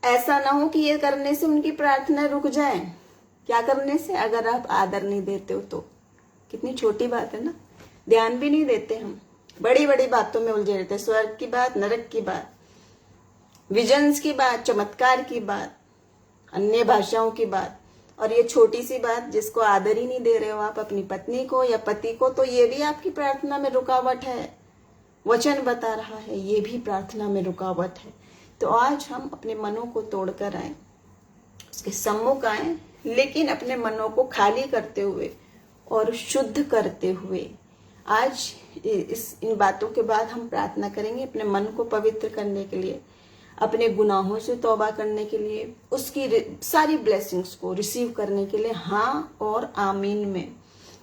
ऐसा ना हो कि ये करने से उनकी प्रार्थना रुक जाए। क्या करने से? अगर आप आदर नहीं देते हो तो। कितनी छोटी बात है ना, ध्यान भी नहीं देते हम, बड़ी बड़ी बातों में उलझे रहते हैं। स्वर्ग की बात, नरक की बात, विजन्स की बात, चमत्कार की बात, अन्य भाषाओं की बात, और ये छोटी सी बात जिसको आदर ही नहीं दे रहे हो आप अपनी पत्नी को या पति को, तो ये भी आपकी प्रार्थना में रुकावट है। वचन बता रहा है ये भी प्रार्थना में रुकावट है। तो आज हम अपने मनों को तोड़कर आए, उसके सम्मुख आए, लेकिन अपने मनों को खाली करते हुए और शुद्ध करते हुए आज इन बातों के बाद हम प्रार्थना करेंगे अपने मन को पवित्र करने के लिए, अपने गुनाहों से तौबा करने के लिए, उसकी सारी ब्लेसिंग्स को रिसीव करने के लिए हाँ और आमीन में।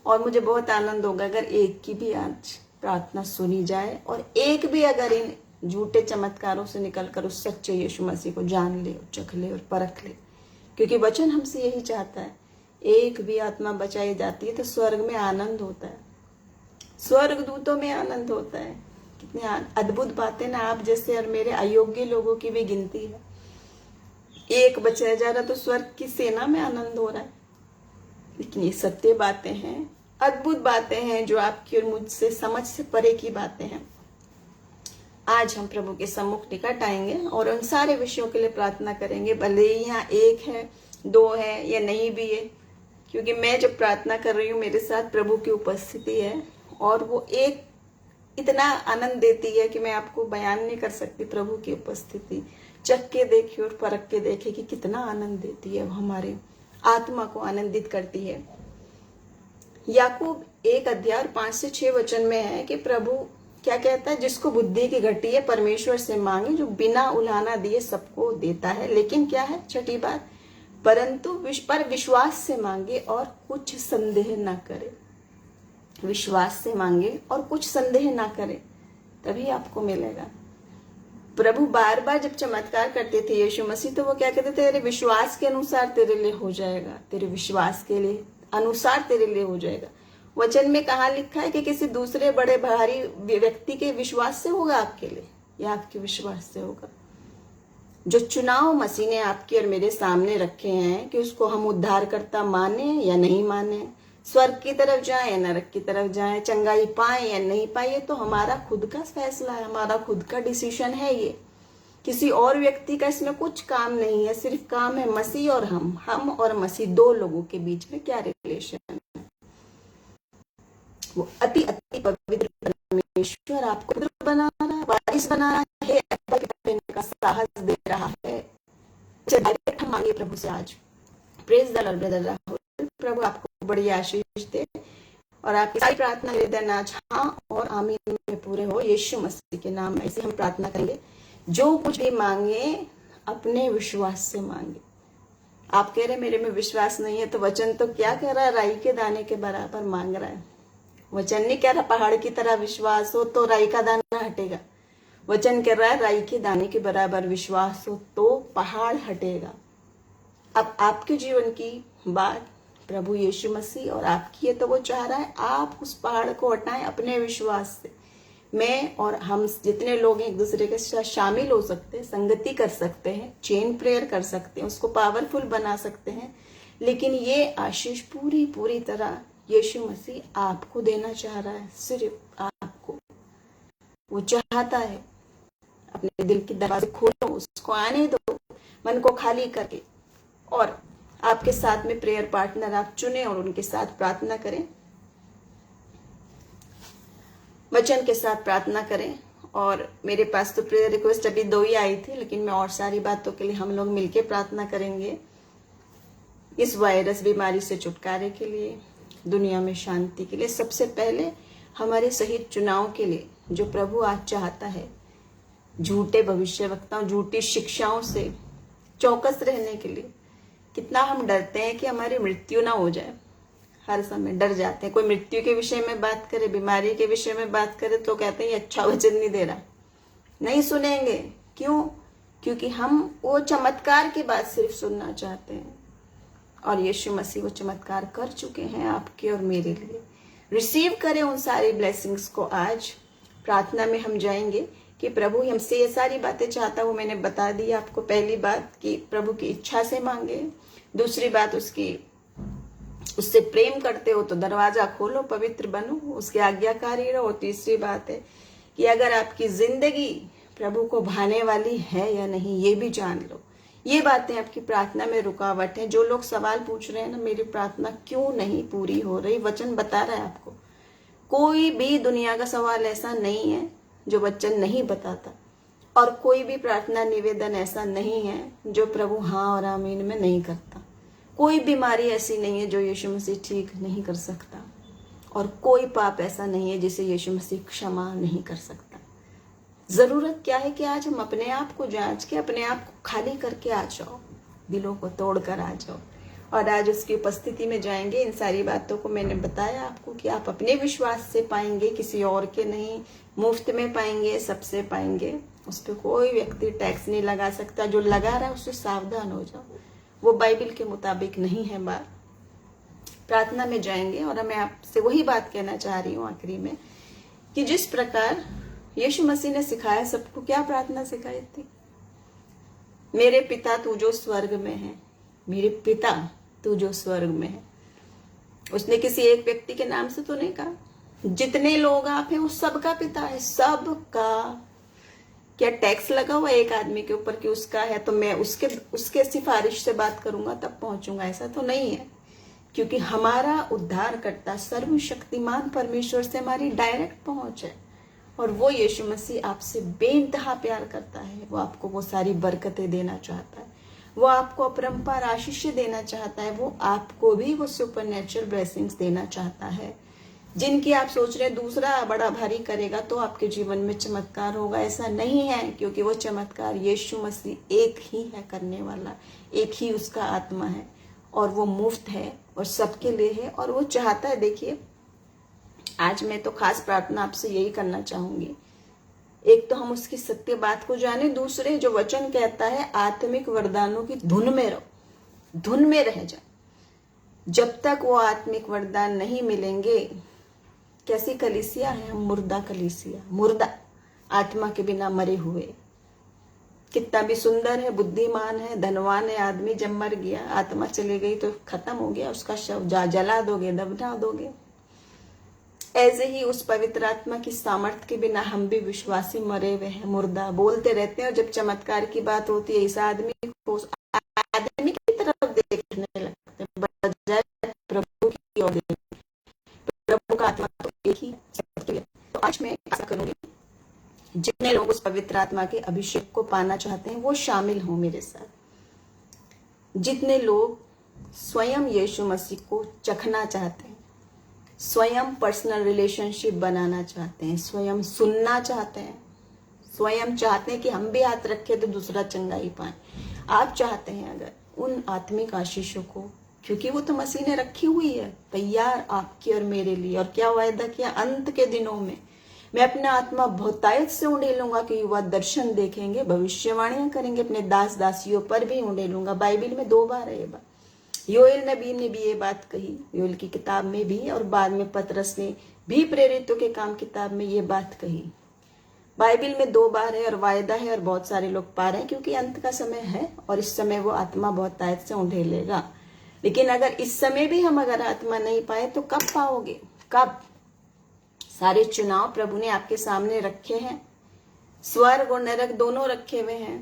और मुझे बहुत आनंद होगा अगर एक की भी आज प्रार्थना सुनी जाए और एक भी अगर इन झूठे चमत्कारों से निकलकर उस सच्चे यीशु मसीह को जान ले, चख ले और परख ले, क्योंकि वचन हमसे यही चाहता है। एक भी आत्मा बचाई जाती है तो स्वर्ग में आनंद होता है, स्वर्ग दूतों में आनंद होता है। कितने अद्भुत बातें ना आप जैसे और मेरे अयोग्य लोगों की भी गिनती है। एक बचाया जा रहा तो स्वर्ग की सेना में आनंद हो रहा है। लेकिन ये सत्य बातें हैं, अद्भुत बातें हैं जो आपकी और मुझसे समझ से परे की बातें हैं। आज हम प्रभु के सम्मुख निकट आएंगे और उन सारे विषयों के लिए प्रार्थना करेंगे, भले ही यहाँ एक है, दो है या नहीं भी है, क्योंकि मैं जब प्रार्थना कर रही हूँ मेरे साथ प्रभु की उपस्थिति है और वो एक इतना आनंद देती है कि मैं आपको बयान नहीं कर सकती। प्रभु की उपस्थिति चख के देखिए और परख के देखिए कि कितना आनंद देती है, वो हमारे आत्मा को आनंदित करती है। याकूब 1:5-6 में है कि प्रभु क्या कहता है, जिसको बुद्धि की घटी है परमेश्वर से मांगे, जो बिना उलाहना दिए सबको देता है। लेकिन क्या है छठी बात, परंतु पर विश्वास से मांगे और कुछ संदेह ना करे। विश्वास से मांगे और कुछ संदेह ना करे, तभी आपको मिलेगा। प्रभु बार बार जब चमत्कार करते थे यीशु मसीह, तो वो क्या कहते थे, तेरे विश्वास के अनुसार तेरे लिए हो जाएगा, तेरे विश्वास के लिए अनुसार तेरे लिए हो जाएगा। वचन में कहाँ लिखा है कि किसी दूसरे बड़े भारी व्यक्ति के विश्वास से होगा आपके लिए, या आपके विश्वास से होगा। जो चुनाव मसीह ने आपके और मेरे सामने रखे हैं कि उसको हम उद्धारकर्ता माने या नहीं माने, स्वर्ग की तरफ जाए या नरक की तरफ जाए, चंगाई पाए या नहीं पाए, ये तो हमारा खुद का फैसला है, हमारा खुद का डिसीजन है। ये किसी और व्यक्ति का इसमें कुछ काम नहीं है, सिर्फ काम है मसीह और हम और मसीह, दो लोगों के बीच में क्या रिलेशन है। वो अति अति पवित्र परमेश्वर आपको पवित्र बना रहा है, वारिस बना रहा है, का साहस दे रहा है। डायरेक्ट हम मांगे प्रभु से आज। Praise the lord brother Rahul, प्रभु आपको बड़ी आशीष दे और आपकी सारी प्रार्थना निवेदन आज हाँ और आमीन में पूरे हो यीशु मसीह के नाम में। ऐसे हम प्रार्थना करेंगे, जो कुछ भी मांगे अपने विश्वास से मांगे। आप कह रहे मेरे में विश्वास नहीं है, तो वचन तो क्या कह रहा है, राई के दाने के बराबर मांग रहा है। वचन नहीं कह रहा पहाड़ की तरह विश्वास हो तो राई का दाना हटेगा। वचन कह रहा है राई के दाने के बराबर विश्वास हो तो पहाड़ हटेगा। अब आपके जीवन की बात प्रभु यीशु मसीह और आपकी है, तो वो चाह रहा है आप उस पहाड़ को हटाएं अपने विश्वास से। मैं और हम जितने लोग एक दूसरे के साथ शामिल हो सकते हैं, संगति कर सकते हैं, चेन प्रेयर कर सकते हैं, उसको पावरफुल बना सकते हैं। लेकिन ये आशीष पूरी तरह यीशु मसीह आपको देना चाह रहा है, सिर्फ आपको। वो चाहता है अपने दिल के दरवाजे खोलो, उसको आने दो, मन को खाली करके, और आपके साथ में प्रेयर पार्टनर आप चुने और उनके साथ प्रार्थना करें, वचन के साथ प्रार्थना करें। और मेरे पास तो प्रेयर रिक्वेस्ट अभी 2 ही आई थी, लेकिन मैं और सारी बातों के लिए हम लोग मिलके प्रार्थना करेंगे। इस वायरस बीमारी से छुटकारे के लिए, दुनिया में शांति के लिए, सबसे पहले हमारे सही चुनाव के लिए, जो प्रभु आज चाहता है। झूठे भविष्यवक्ताओं, झूठी शिक्षाओं से चौकस रहने के लिए। कितना हम डरते हैं कि हमारी मृत्यु ना हो जाए, हर समय डर जाते हैं। कोई मृत्यु के विषय में बात करे, बीमारी के विषय में बात करे, तो कहते हैं ये अच्छा वचन नहीं दे रहा, नहीं सुनेंगे। क्यों? क्योंकि हम वो चमत्कार की बात सिर्फ सुनना चाहते हैं, और यीशु मसीह वो चमत्कार कर चुके हैं आपके और मेरे लिए। रिसीव करें उन सारी ब्लेसिंग्स को। आज प्रार्थना में हम जाएंगे कि प्रभु हमसे ये सारी बातें चाहता, वो मैंने बता दी आपको। पहली बात कि प्रभु की इच्छा से मांगे, दूसरी बात उससे प्रेम करते हो तो दरवाजा खोलो, पवित्र बनो, उसके आज्ञाकारी रहो। तीसरी बात है कि अगर आपकी जिंदगी प्रभु को भाने वाली है या नहीं, ये भी जान लो। ये बातें आपकी प्रार्थना में रुकावट है। जो लोग सवाल पूछ रहे हैं ना, मेरी प्रार्थना क्यों नहीं पूरी हो रही, वचन बता रहा है आपको। कोई भी दुनिया का सवाल ऐसा नहीं है जो वचन नहीं बताता, और कोई भी प्रार्थना निवेदन ऐसा नहीं है जो प्रभु हाँ और आमीन में नहीं करता। कोई बीमारी ऐसी नहीं है जो यीशु मसीह ठीक नहीं कर सकता, और कोई पाप ऐसा नहीं है जिसे यीशु मसीह क्षमा नहीं कर सकता। जरूरत क्या है कि आज हम अपने आप को जांच के अपने आप को खाली करके आ जाओ, दिलों को तोड़कर आ जाओ, और आज उसकी उपस्थिति में जाएंगे। इन सारी बातों को मैंने बताया आपको कि आप अपने विश्वास से पाएंगे, किसी और के नहीं, मुफ्त में पाएंगे, सबसे पाएंगे। उस पर कोई व्यक्ति टैक्स नहीं लगा सकता। जो लगा रहा है उससे सावधान हो जाओ, वो बाइबल के मुताबिक नहीं है बात। प्रार्थना में जाएंगे, और मैं आपसे वही बात कहना चाह रही हूँ आखिरी में कि जिस प्रकार यीशु मसीह ने सिखाया सबको, क्या प्रार्थना सिखाई थी? मेरे पिता तू जो स्वर्ग में है, मेरे पिता तू जो स्वर्ग में है। उसने किसी एक व्यक्ति के नाम से तो नहीं कहा। जितने लोग आप हैं वो सबका पिता है, सबका। क्या टैक्स लगा हुआ एक आदमी के ऊपर कि उसका है तो मैं उसके सिफारिश से बात करूंगा तब पहुंचूंगा? ऐसा तो नहीं है, क्योंकि हमारा उद्धारकर्ता सर्वशक्तिमान परमेश्वर से हमारी डायरेक्ट पहुंच है, और वो यीशु मसीह आपसे बेइंतहा प्यार करता है। वो आपको वो सारी बरकतें देना चाहता है, वो आपको अपरंपार आशीष देना चाहता है, वो आपको भी वो सुपरनेचुरल ब्लेसिंग्स देना चाहता है, जिनकी आप सोच रहे हैं दूसरा बड़ा भारी करेगा तो आपके जीवन में चमत्कार होगा। ऐसा नहीं है, क्योंकि वो चमत्कार यीशु मसीह एक ही है करने वाला, एक ही उसका आत्मा है, और वो मुफ्त है और सबके लिए है, और वो चाहता है। देखिए, आज मैं तो खास प्रार्थना आपसे यही करना चाहूंगी। एक तो हम उसकी सत्य बात को जाने, दूसरे जो वचन कहता है आत्मिक वरदानों की धुन में रहो, धुन में रह जाए। जब तक वो आत्मिक वरदान नहीं मिलेंगे, कैसी कलीसिया है हम? मुर्दा कलीसिया, मुर्दा, आत्मा के बिना मरे हुए। कितना भी सुंदर है, बुद्धिमान है, धनवान है आदमी, जब मर गया, आत्मा चली गई तो खत्म हो गया, उसका शव जला दोगे, दबना दोगे। ऐसे ही उस पवित्र आत्मा की सामर्थ्य के बिना हम भी विश्वासी मरे हुए हैं, मुर्दा। बोलते रहते हैं, और जब चमत्कार की बात होती है इस आदमी को आदमी की तरफ देखने लगते हैं, बजाय प्रभु की ओर देखने। प्रभु का आत्मा तो एक ही है। तो आज मैं ऐसा करूंगी, जितने लोग उस पवित्र आत्मा के अभिषेक को पाना चाहते हैं वो शामिल हों मेरे साथ। जितने लोग स्वयं यीशु मसीह को चखना चाहते हैं, स्वयं पर्सनल रिलेशनशिप बनाना चाहते हैं, स्वयं सुनना चाहते हैं, स्वयं चाहते हैं कि हम भी हाथ रखे तो दूसरा चंगाई पाए, आप चाहते हैं अगर उन आत्मिक आशीषों को, क्योंकि वो तो मसीह ने रखी हुई है तैयार आपके और मेरे लिए। और क्या वायदा किया? अंत के दिनों में मैं अपना आत्मा बहुतायत से उंडेलूंगा कि युवा दर्शन देखेंगे, भविष्यवाणियां करेंगे, अपने दास दासियों पर भी उंडेलूंगा। बाइबल में 2 बार है ये बात। योएल नबी ने भी ये बात कही, योएल की किताब में भी, और बाद में पतरस ने भी प्रेरितों के काम किताब में ये बात कही। बाइबल में 2 बार है और वायदा है, और बहुत सारे लोग पा रहे हैं, क्योंकि अंत का समय है और इस समय वो आत्मा बहुतायत से उंडेलेगा। लेकिन अगर इस समय भी हम अगर आत्मा नहीं पाए तो कब पाओगे? कब? सारे चुनाव प्रभु ने आपके सामने रखे हैं, स्वर्ग और नरक दोनों रखे हुए हैं।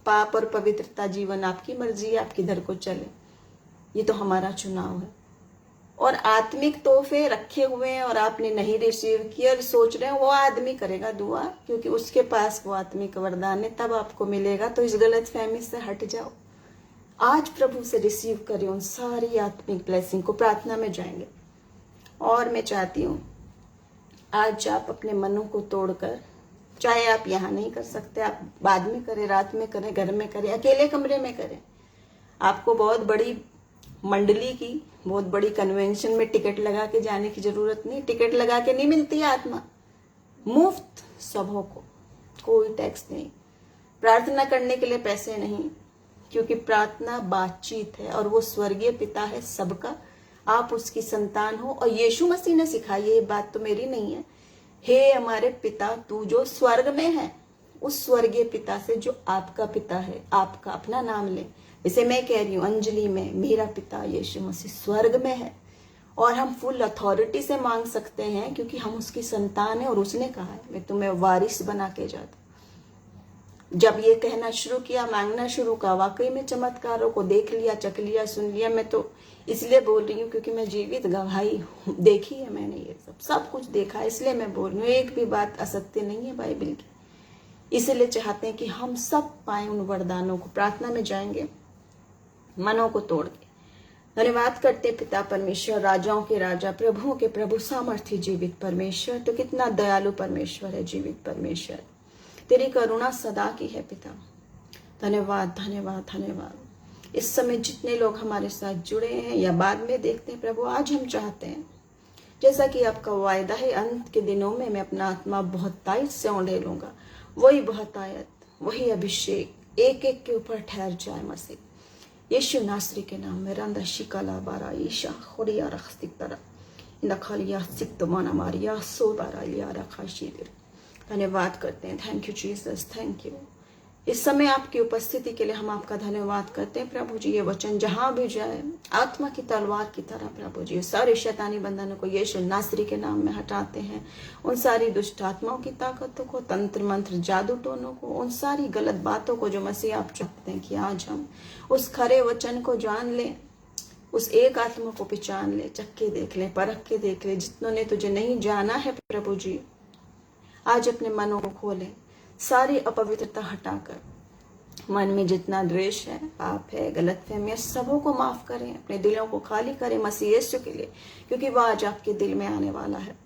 पाप और पवित्रता जीवन आपकी मर्जी, आप किधर को चले, ये तो हमारा चुनाव है। और आत्मिक तोहफे रखे हुए हैं और आपने नहीं रिसीव किया और सोच रहे हैं वो आदमी करेगा दुआ, क्योंकि उसके पास वो आत्मिक वरदान है, तब आपको मिलेगा। तो इस गलत फहमी से हट जाओ, आज प्रभु से रिसीव करें उन सारी आत्मिक ब्लेसिंग को। प्रार्थना में जाएंगे, और मैं चाहती हूँ आज आप अपने मनों को तोड़कर, चाहे आप यहाँ नहीं कर सकते, आप बाद में करें, रात में करें, घर में करें, अकेले कमरे में करें। आपको बहुत बड़ी मंडली की, बहुत बड़ी कन्वेंशन में टिकट लगा के जाने की जरूरत नहीं। टिकट लगा के नहीं मिलती है आत्मा, मुफ्त सबों को, कोई टैक्स नहीं। प्रार्थना करने के लिए पैसे नहीं, क्योंकि प्रार्थना बातचीत है और वो स्वर्गीय पिता है सबका, आप उसकी संतान हो। और यीशु मसीह ने सिखाई, ये बात तो मेरी नहीं है, हे हमारे पिता तू जो स्वर्ग में है, उस स्वर्गीय पिता से जो आपका पिता है, आपका अपना नाम ले। जैसे मैं कह रही हूँ अंजलि में, मेरा पिता यीशु मसीह स्वर्ग में है, और हम फुल अथॉरिटी से मांग सकते हैं क्योंकि हम उसकी संतान है, और उसने कहा है मैं तुम्हें वारिस बना के जाता। जब ये कहना शुरू किया, मांगना शुरू किया, वाकई में चमत्कारों को देख लिया, चख लिया, सुन लिया। मैं तो इसलिए बोल रही हूँ क्योंकि मैं जीवित गवाही हूँ, देखी है मैंने, ये सब कुछ देखा है, इसलिए मैं बोल रही हूँ। एक भी बात असत्य नहीं है बाइबल की। इसलिए चाहते हैं कि हम सब पाए उन वरदानों को। प्रार्थना में जाएंगे मनों को तोड़ के। धन्यवाद करते पिता परमेश्वर, राजाओं के राजा, प्रभुओं के प्रभु, सामर्थ्य जीवित परमेश्वर। तो कितना दयालु परमेश्वर है, जीवित परमेश्वर। तेरी करुणा सदा की है पिता। धन्यवाद धन्यवाद धन्यवाद। इस समय जितने लोग हमारे साथ जुड़े हैं या बाद में देखते हैं प्रभु, आज हम चाहते हैं जैसा कि आपका वायदा है, अंत के दिनों में मैं अपना आत्मा बहुतायत से ओढ़े लूंगा। वही बहुतायत, वही अभिषेक एक एक के ऊपर ठहर जाए मसीह। यीशु नासरी के नाम में। रंदा शिकला बारा ईशा खोरिया रखस्तिक तरा नखलिया सिक्त मना मारिया सो बारा लिया रखा शीदिर। धन्यवाद करते हैं। Thank you Jesus, thank you. इस समय आपकी उपस्थिति के लिए हम आपका धन्यवाद करते हैं प्रभु जी। ये वचन जहां भी जाए आत्मा की तलवार की तरह प्रभु जी, सारे शैतानी बंधनों को यीशु नासरी के नाम में हटाते हैं। उन सारी दुष्ट आत्माओं की ताकतों को, तंत्र मंत्र जादू टोनों को, उन सारी गलत बातों को जो मसीह आप चाहते हैं कि आज हम उस खरे वचन को जान लें, उस एक आत्मा को पहचान ले, चख के देख ले, परख के देख ले। जितनों ने तुझे नहीं जाना है प्रभु जी, आज अपने मनों को खोलें, सारी अपवित्रता हटाकर मन में जितना द्वेष है, पाप है, गलतफहमी है, सबों को माफ करें, अपने दिलों को खाली करें मसीह यीशु के लिए, क्योंकि वह आज आपके दिल में आने वाला है।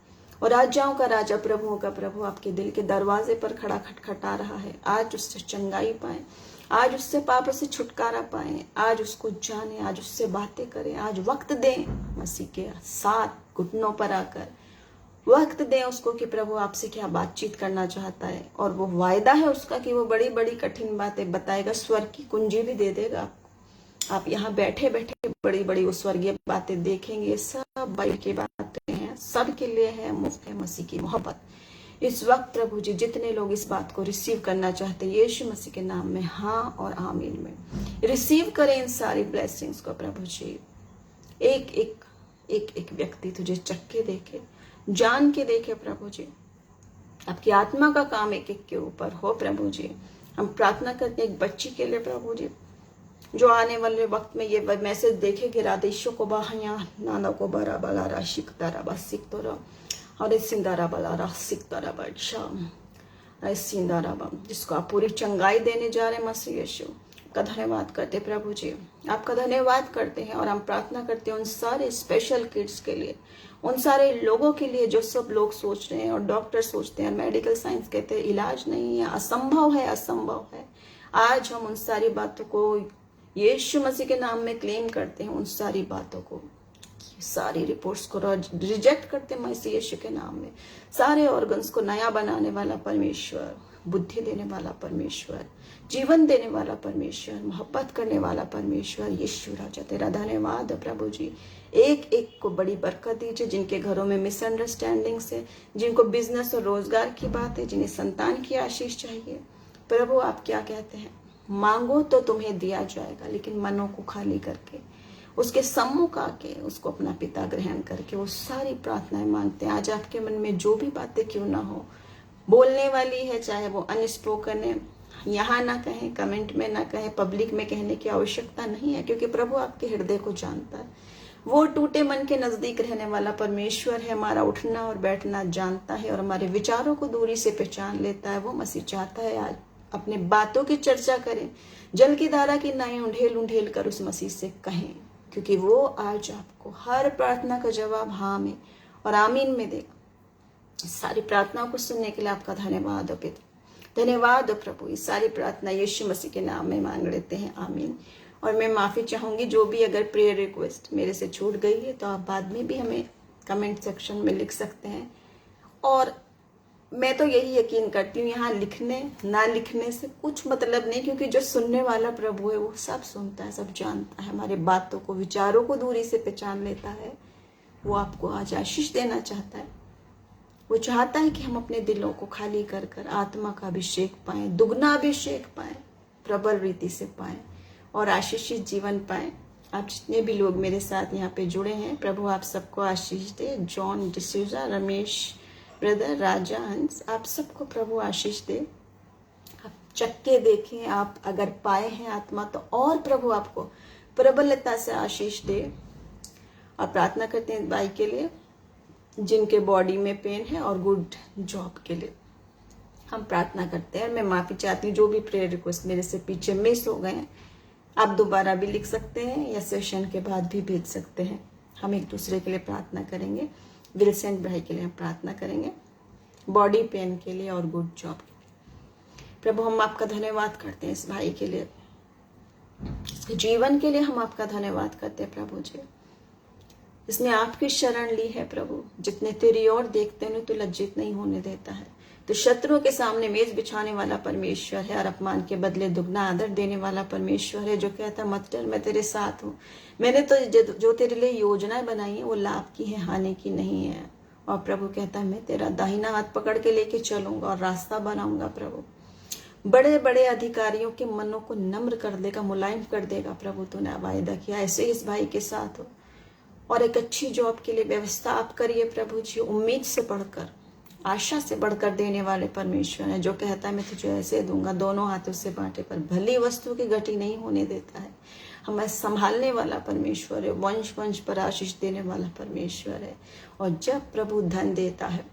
और राजाओं का राजा, प्रभुओं का प्रभु आपके दिल के दरवाजे पर खड़ा खटखटा रहा है। आज उससे चंगाई पाए, आज उससे पाप से छुटकारा पाए, आज उसको जाने, आज उससे बातें करें, आज वक्त दें मसीह के साथ घुटनों पर आकर वक्त दें उसको कि प्रभु आपसे क्या बातचीत करना चाहता है। और वो वायदा है उसका कि वो बड़ी बड़ी कठिन बातें बताएगा, स्वर्ग की कुंजी भी दे देगा आपको। आप यहाँ बैठे बैठे बड़ी बड़ी वो स्वर्गीय बातें देखेंगे। सब बाइबल की बातें हैं, सब के लिए है, मुफ्त है मसीह की मोहब्बत। इस वक्त प्रभु जी जितने लोग इस बात को रिसीव करना चाहते हैं यीशु मसीह के नाम में हाँ और आमीन में रिसीव करें इन सारी ब्लेसिंग्स को प्रभु जी। एक व्यक्ति तुझे चख के देखे, जान के देखे प्रभु जी। आपकी आत्मा का काम एक एक के ऊपर हो प्रभु जी। हम प्रार्थना करते हैं एक बच्ची के लिए प्रभु जी, जो आने वाले वक्त में ये मैसेज देखेगी। राधेशो को बाहया नाना को बरा बला रा शिकतारा बस सिकतोरा और सिंदारा बला रा सिकतारा बशाम सिंदारा बम, जिसको आप पूरी चंगाई देने जा रहे हैं मसीह यीशु का धन्यवाद करते प्रभु जी। आपका धन्यवाद करते हैं और हम प्रार्थना करते हैं उन सारे स्पेशल किड्स के लिए, उन सारे लोगों के लिए जो सब लोग सोच रहे हैं और डॉक्टर सोचते हैं, मेडिकल साइंस कहते हैं इलाज नहीं है, असंभव है, असंभव है। आज हम उन सारी बातों को यीशु मसीह के नाम में क्लेम करते हैं, उन सारी बातों को, सारी रिपोर्ट्स को रिजेक्ट करते हैं मसीह यीशु के नाम में। सारे ऑर्गन्स को नया बनाने वाला परमेश्वर, बुद्धि देने वाला परमेश्वर, जीवन देने वाला परमेश्वर, मोहब्बत करने वाला परमेश्वर यीशु राजा, तेरा धन्यवाद प्रभु जी। एक एक को बड़ी बरकत दीजिए, जिनके घरों में मिसअंडरस्टैंडिंग्स है, जिनको बिजनेस और रोजगार की बात है, जिन्हें संतान की आशीष चाहिए। प्रभु आप क्या कहते हैं, मांगो तो तुम्हें दिया जाएगा, लेकिन मनों को खाली करके उसके सम्मुख आके उसको अपना पिता ग्रहण करके वो सारी प्रार्थनाएं मांगते हैं। आज आपके मन में जो भी बातें क्यों ना हो, बोलने वाली है, चाहे वो अनस्पोकन है, यहाँ ना कहें, कमेंट में ना कहें, पब्लिक में कहने की आवश्यकता नहीं है, क्योंकि प्रभु आपके हृदय को जानता है। वो टूटे मन के नजदीक रहने वाला परमेश्वर है, हमारा उठना और बैठना जानता है और हमारे विचारों को दूरी से पहचान लेता है। वो मसीह चाहता है आज अपने बातों की चर्चा करें, जल की धारा की नाई उंढेल उंढेल कर उस मसीह से कहें, क्योंकि वो आज आपको हर प्रार्थना का जवाब हाँ में और आमीन में देगा। सारी प्रार्थनाओं को सुनने के लिए आपका धन्यवाद हो पिता, धन्यवाद हो प्रभु। इस सारी प्रार्थना यीशु मसीह के नाम में मांग लेते हैं, आमीन। और मैं माफी चाहूंगी जो भी अगर प्रेयर रिक्वेस्ट मेरे से छूट गई है तो आप बाद में भी हमें कमेंट सेक्शन में लिख सकते हैं। और मैं तो यही यकीन करती हूँ, यहाँ लिखने ना लिखने से कुछ मतलब नहीं, क्योंकि जो सुनने वाला प्रभु है वो सब सुनता है, सब जानता है, हमारे बातों को, विचारों को दूरी से पहचान लेता है। वो आपको आज आशीष देना चाहता है। वो चाहता है कि हम अपने दिलों को खाली कर कर आत्मा का अभिषेक पाएं, दुगना अभिषेक पाएं, प्रबल रीति से पाएं और आशीषित जीवन पाएं। आप जितने भी लोग मेरे साथ यहाँ पे जुड़े हैं, प्रभु आप सबको आशीष दे। जॉन डिसूजा, रमेश ब्रदर, राजा, हंस, आप सबको प्रभु आशीष दे। आप चक्के देखें आप, अगर पाए हैं आत्मा तो और प्रभु आपको प्रबलता से आशीष दे। और प्रार्थना करते हैं भाई के लिए जिनके बॉडी में पेन है और गुड जॉब के लिए हम प्रार्थना करते हैं। मैं माफी चाहती हूँ जो भी प्रेयर रिक्वेस्ट मेरे से पीछे मिस हो गए हैं, आप दोबारा भी लिख सकते हैं या सेशन के बाद भी भेज सकते हैं। हम एक दूसरे के लिए प्रार्थना करेंगे। विल्सेंट भाई के लिए हम प्रार्थना करेंगे, बॉडी पेन के लिए और गुड जॉब के लिए। प्रभु हम आपका धन्यवाद करते हैं इस भाई के लिए, इसके जीवन के लिए हम आपका धन्यवाद करते हैं प्रभु जी। इसने आपकी शरण ली है प्रभु, जितने तेरी ओर देखते हैं तो लज्जित नहीं होने देता है। तो शत्रुओं के सामने मेज बिछाने वाला परमेश्वर है और अपमान के बदले दुगना आदर देने वाला परमेश्वर है, जो कहता मत डर मैं तेरे साथ हूँ। मैंने तो जो तेरे लिए योजनाएं बनाई है वो लाभ की है, हानि की नहीं है। और प्रभु कहता है मैं तेरा दाहिना हाथ पकड़ के लेके चलूंगा और रास्ता बनाऊंगा। प्रभु बड़े बड़े अधिकारियों के मनों को नम्र कर देगा, मुलायम कर देगा। प्रभु तूने वायदा किया, ऐसे इस भाई के साथ हो। और एक अच्छी जॉब के लिए व्यवस्था आप करिए प्रभु जी। उम्मीद से बढ़कर, आशा से बढ़कर देने वाले परमेश्वर है, जो कहता है मैं तुझे ऐसे दूंगा दोनों हाथों से बांटे, पर भली वस्तु की गति नहीं होने देता है। हमें संभालने वाला परमेश्वर है, वंश वंश पर आशीष देने वाला परमेश्वर है। और जब प्रभु धन देता है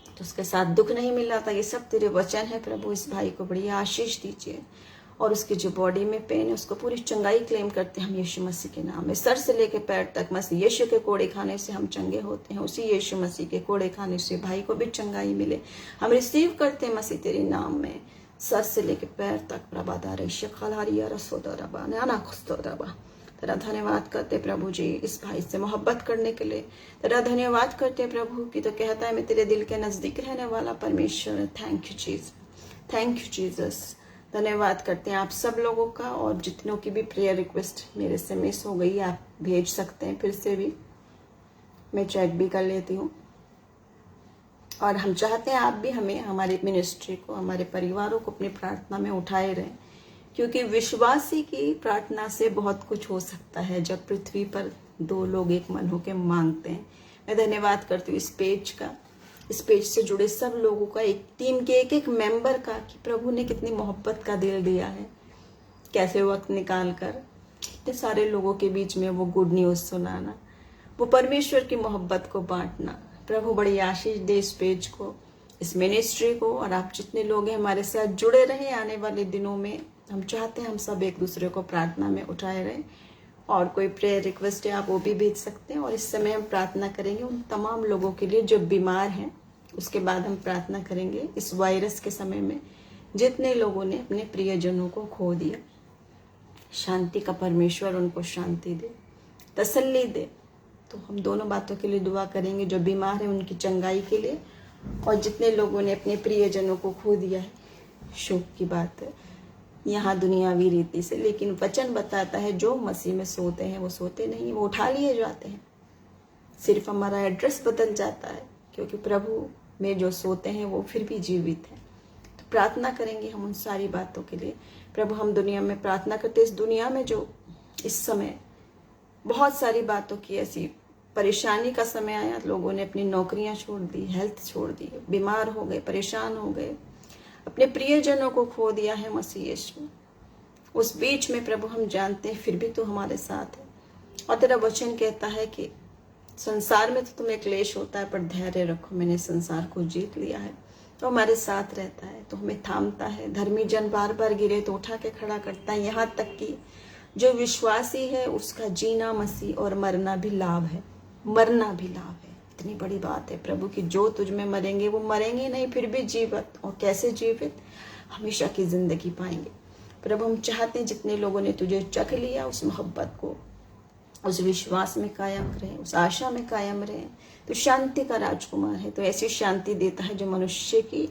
तो उसके साथ दुख नहीं मिल रहा था। ये सब तेरे वचन है प्रभु। इस भाई को बड़ी आशीष दीजिए और उसकी जो बॉडी में पेन है उसको पूरी चंगाई क्लेम करते हैं हम यीशु मसीह के नाम में। सर से लेकर पैर तक मसीह यीशु के कोड़े खाने से हम चंगे होते हैं। उसी यीशु मसीह के कोड़े खाने से भाई को भी चंगाई मिले, हम रिसीव करते हैं मसीह तेरे नाम में। सर से लेकर पैर तक तेरा धन्यवाद करते प्रभु जी इस भाई से मोहब्बत करने के लिए। तेरा धन्यवाद करते प्रभु कि तो कहता है मैं तेरे दिल के नजदीक रहने वाला परमेश्वर है। Thank you Jesus, thank you Jesus. धन्यवाद करते हैं आप सब लोगों का। और जितनों की भी प्रेयर रिक्वेस्ट मेरे से मिस हो गई आप भेज सकते हैं, फिर से भी मैं चेक भी कर लेती हूँ। और हम चाहते हैं आप भी हमें, हमारी मिनिस्ट्री को, हमारे परिवारों को अपनी प्रार्थना में उठाए रहें, क्योंकि विश्वासी की प्रार्थना से बहुत कुछ हो सकता है जब पृथ्वी पर दो लोग एक मन होकर मांगते हैं। मैं धन्यवाद करती हूँ इस पेज का, इस पेज से जुड़े सब लोगों का, एक टीम के एक एक मेंबर का, कि प्रभु ने कितनी मोहब्बत का दिल दिया है, कैसे वक्त निकाल कर इतने सारे लोगों के बीच में वो गुड न्यूज़ सुनाना, वो परमेश्वर की मोहब्बत को बांटना। प्रभु बड़ी आशीष दे इस पेज को, इस मिनिस्ट्री को। और आप जितने लोग हैं हमारे साथ जुड़े रहे आने वाले दिनों में। हम चाहते हैं हम सब एक दूसरे को प्रार्थना में उठाए रहें। और कोई प्रेयर रिक्वेस्ट है आप वो भी भेज सकते हैं। और इस समय हम प्रार्थना करेंगे उन तमाम लोगों के लिए जो बीमार हैं। उसके बाद हम प्रार्थना करेंगे इस वायरस के समय में जितने लोगों ने अपने प्रियजनों को खो दिया। शांति का परमेश्वर उनको शांति दे, तसल्ली दे। तो हम दोनों बातों के लिए दुआ करेंगे, जो बीमार है उनकी चंगाई के लिए, और जितने लोगों ने अपने प्रियजनों को खो दिया है। शोक की बात है यहाँ दुनियावी रीति से, लेकिन वचन बताता है जो मसीह में सोते हैं वो सोते नहीं, वो उठा लिए जाते हैं। सिर्फ हमारा एड्रेस बदल जाता है, क्योंकि प्रभु में जो सोते हैं वो फिर भी जीवित है। तो प्रार्थना करेंगे हम उन सारी बातों के लिए। प्रभु हम दुनिया में प्रार्थना करते, इस दुनिया में जो इस समय बहुत सारी बातों की ऐसी परेशानी का समय आया, लोगों ने अपनी नौकरियां छोड़ दी, हेल्थ छोड़ दी, बीमार हो गए, परेशान हो गए, अपने प्रियजनों को खो दिया है मसीह यीशु। उस बीच में प्रभु हम जानते हैं फिर भी तू हमारे साथ है। और तेरा वचन कहता है कि संसार में तो तुम्हें क्लेश होता है, पर धैर्य रखो, मैंने संसार को जीत लिया है। तो हमारे साथ रहता है, तो हमें थामता है। धर्मी जन बार बार गिरे तो उठा के खड़ा करता है। यहाँ तक कि जो विश्वासी है उसका जीना मसीह और मरना भी लाभ है, मरना भी लाभ है। इतनी बड़ी बात है प्रभु कि जो तुझ में मरेंगे वो मरेंगे नहीं, फिर भी जीवित। और कैसे जीवित? हमेशा की जिंदगी पाएंगे। प्रभु हम चाहते हैं जितने लोगों ने तुझे चख लिया उस मोहब्बत को, उस विश्वास में कायम रहे, उस आशा में कायम रहे। तो शांति का राजकुमार है, तो ऐसी शांति देता है जो मनुष्य की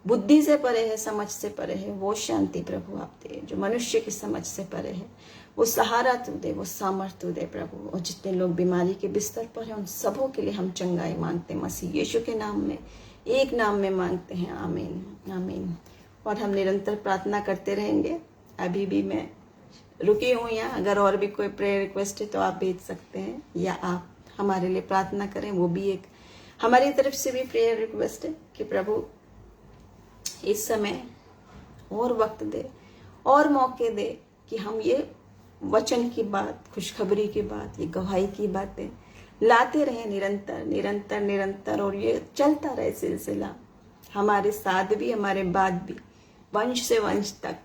बुद्धि से परे है, समझ से परे है। वो शांति प्रभु आप दे जो मनुष्य की समझ से परे है। वो सहारा तू दे, वो सामर्थ्य तू दे प्रभु। और जितने लोग बीमारी के बिस्तर पर हैं उन सबों के लिए हम चंगाई मांगते हैं मसीह यीशु के नाम में, एक नाम में मांगते हैं। आमीन, आमीन। और हम निरंतर प्रार्थना करते रहेंगे। अभी भी मैं रुकी हूँ यहाँ, अगर और भी कोई प्रेयर रिक्वेस्ट है तो आप भेज सकते हैं, या आप हमारे लिए प्रार्थना करें, वो भी एक हमारी तरफ से भी प्रेयर रिक्वेस्ट है कि प्रभु इस समय और वक्त दे और मौके दे कि हम ये वचन की बात, खुशखबरी की बात, ये गवाही की बातें लाते रहे निरंतर निरंतर निरंतर, और ये चलता रहे सिलसिला हमारे साथ भी हमारे बाद भी, वंश से वंश तक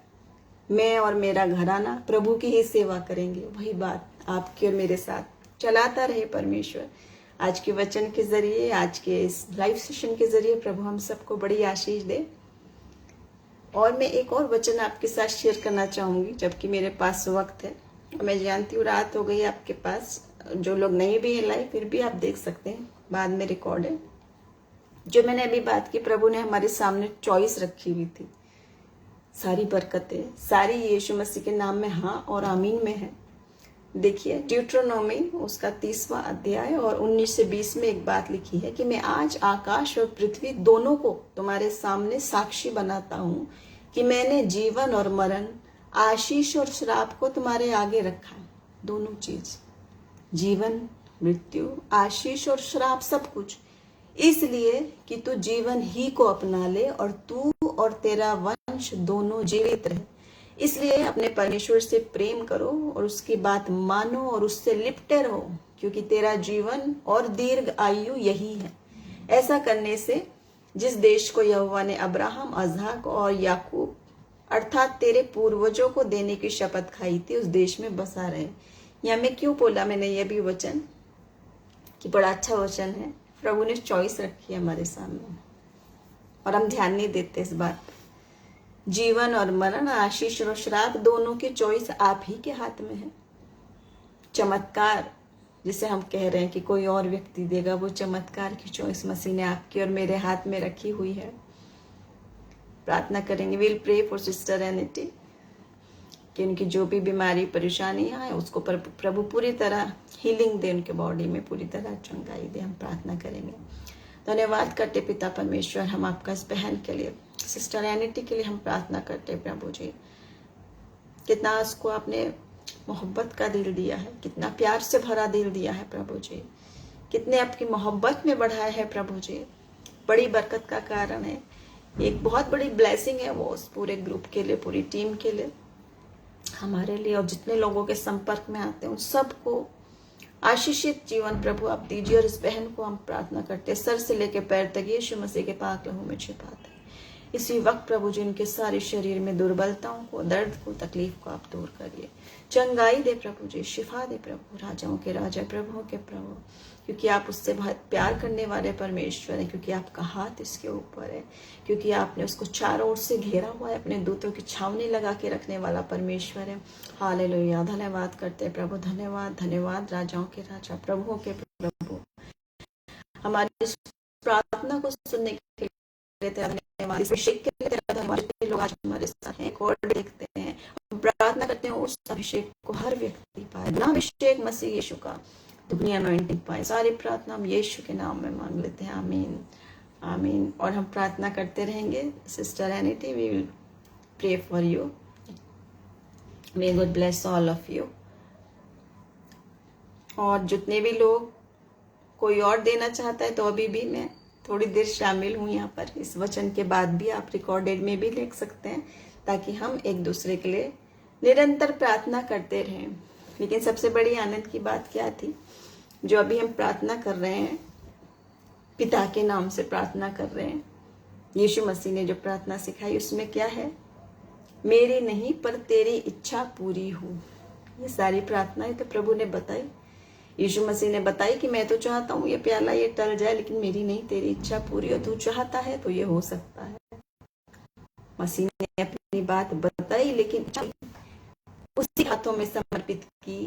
मैं और मेरा घराना प्रभु की ही सेवा करेंगे। वही बात आपके और मेरे साथ चलाता रहे परमेश्वर। आज के वचन के जरिए, आज के इस लाइव सेशन के जरिए प्रभु हम सबको बड़ी आशीष दे। और मैं एक और वचन आपके साथ शेयर करना चाहूंगी, जबकि मेरे पास वक्त है। मैं जानती हूँ रात हो गई आपके पास, जो लोग नहीं भी है लाइव फिर भी आप देख सकते हैं, बाद में रिकॉर्ड है। जो मैंने अभी बात की, प्रभु ने हमारे सामने चॉइस रखी हुई थी। सारी बरकतें सारी यीशु मसीह के नाम में हाँ और आमीन में है। देखिए ड्यूट्रोनोमी उसका 30वां अध्याय और 19 से 20 में एक बात लिखी है कि मैं आज आकाश और पृथ्वी दोनों को तुम्हारे सामने साक्षी बनाता हूँ कि मैंने जीवन और मरण, आशीष और श्राप को तुम्हारे आगे रखा है। दोनों चीज, जीवन मृत्यु, आशीष और श्राप, सब कुछ, इसलिए कि तू जीवन ही को अपना ले और तू और तेरा वंश दोनों जीवित रहे। इसलिए अपने परमेश्वर से प्रेम करो और उसकी बात मानो और उससे लिपटे रहो, क्योंकि तेरा जीवन और दीर्घ आयु यही है। ऐसा करने से जिस देश को यहोवा ने अब्राहम, इसहाक और याकूब अर्थात तेरे पूर्वजों को देने की शपथ खाई थी, उस देश में बसा रहे। या मैं क्यों बोला मैंने ये भी वचन कि बड़ा अच्छा वचन है। प्रभु ने चॉइस रखी है हमारे सामने और हम ध्यान नहीं देते इस बात पे। जीवन और मरण, आशीष और श्राप, दोनों की चॉइस आप ही के हाथ में है। चमत्कार जिसे हम कह रहे हैं कि कोई और व्यक्ति देगा, वो चमत्कार की चॉइस मसीह ने आपके और मेरे हाथ में रखी हुई है। प्रार्थना करेंगे, will pray for sister Anity कि उनकी जो भी बीमारी परेशानियां है उसको प्रभु पूरी तरह हीलिंग दे, उनके बॉडी में पूरी तरह चंगाई दे। हम प्रार्थना करेंगे। धन्यवाद करते पिता परमेश्वर, हम आपका इस बहन के लिए, सिस्टर एनिटी के लिए हम प्रार्थना करते प्रभु जी। कितना उसको आपने मोहब्बत का दिल दिया है, कितना प्यार से भरा दिल दिया है प्रभु जी, कितने आपकी मोहब्बत में बढ़ाया है प्रभु जी। बड़ी बरकत का कारण है, एक बहुत बड़ी ब्लेसिंग है वो उस पूरे ग्रुप के लिए, पूरी टीम के लिए, हमारे लिए, और जितने लोगों के संपर्क में आते हैं उन सबको आशीषित जीवन प्रभु आप दीजिए। और इस बहन को हम प्रार्थना करते हैं, सर से लेकर पैर तक यीशु मसीह के पाक लहू में छिपाते हैं। इसी वक्त प्रभु जी उनके सारे शरीर में दुर्बलताओं को, दर्द को, तकलीफ को आप दूर करिए, चंगाई दे प्रभु जी, शिफा दे प्रभु, राजाओं के राजा, प्रभुओं के प्रभु, क्योंकि आप उससे बहुत प्यार करने वाले परमेश्वर हैं, क्योंकि आपका हाथ इसके ऊपर है, क्योंकि आपने उसको चारों ओर से घेरा हुआ है, अपने दूतों की छावनी लगा के रखने वाला परमेश्वर है। हालेलुया, धन्यवाद करते हैं प्रभु, धन्यवाद धन्यवाद, राजाओं के राजा, प्रभुओं के प्रभु, हमारी इस प्रार्थना को सुनने के लिए धन्यवाद। अभिषेक के लिए धन्यवाद। लोग आज हमारे साथ हैं, एक और देखते हैं, हम प्रार्थना करते हैं उस अभिषेक को हर व्यक्ति पाए, ना अभिषेक मसीह यीशु का दुनिया अनॉइंटिंग पाए। सारी प्रार्थना हम यीशु के नाम में मांग लेते हैं, आमीन आमीन। और हम प्रार्थना करते रहेंगे। Sister Anity, we will pray for you, may God bless all of you. और जितने भी लोग कोई और देना चाहता है तो अभी भी मैं थोड़ी देर शामिल हूँ यहाँ पर, इस वचन के बाद भी आप रिकॉर्डेड में भी लिख सकते हैं, ताकि हम एक दूसरे के लिए निरंतर प्रार्थना करते रहें। लेकिन सबसे बड़ी आनंद की बात क्या थी, जो अभी हम प्रार्थना कर रहे हैं, पिता के नाम से प्रार्थना कर रहे हैं, यीशु मसीह ने जो प्रार्थना सिखाई उसमें क्या है, मेरी नहीं पर तेरी इच्छा पूरी हो। ये सारी प्रार्थनाएं तो प्रभु ने बताई, यीशु मसीह ने बताई कि मैं तो चाहता हूँ ये प्याला ये टल जाए, लेकिन मेरी नहीं तेरी इच्छा पूरी हो। तू चाहता है तो ये हो सकता है। मसीह ने अपनी बात बताई, लेकिन उसके हाथों में समर्पित की,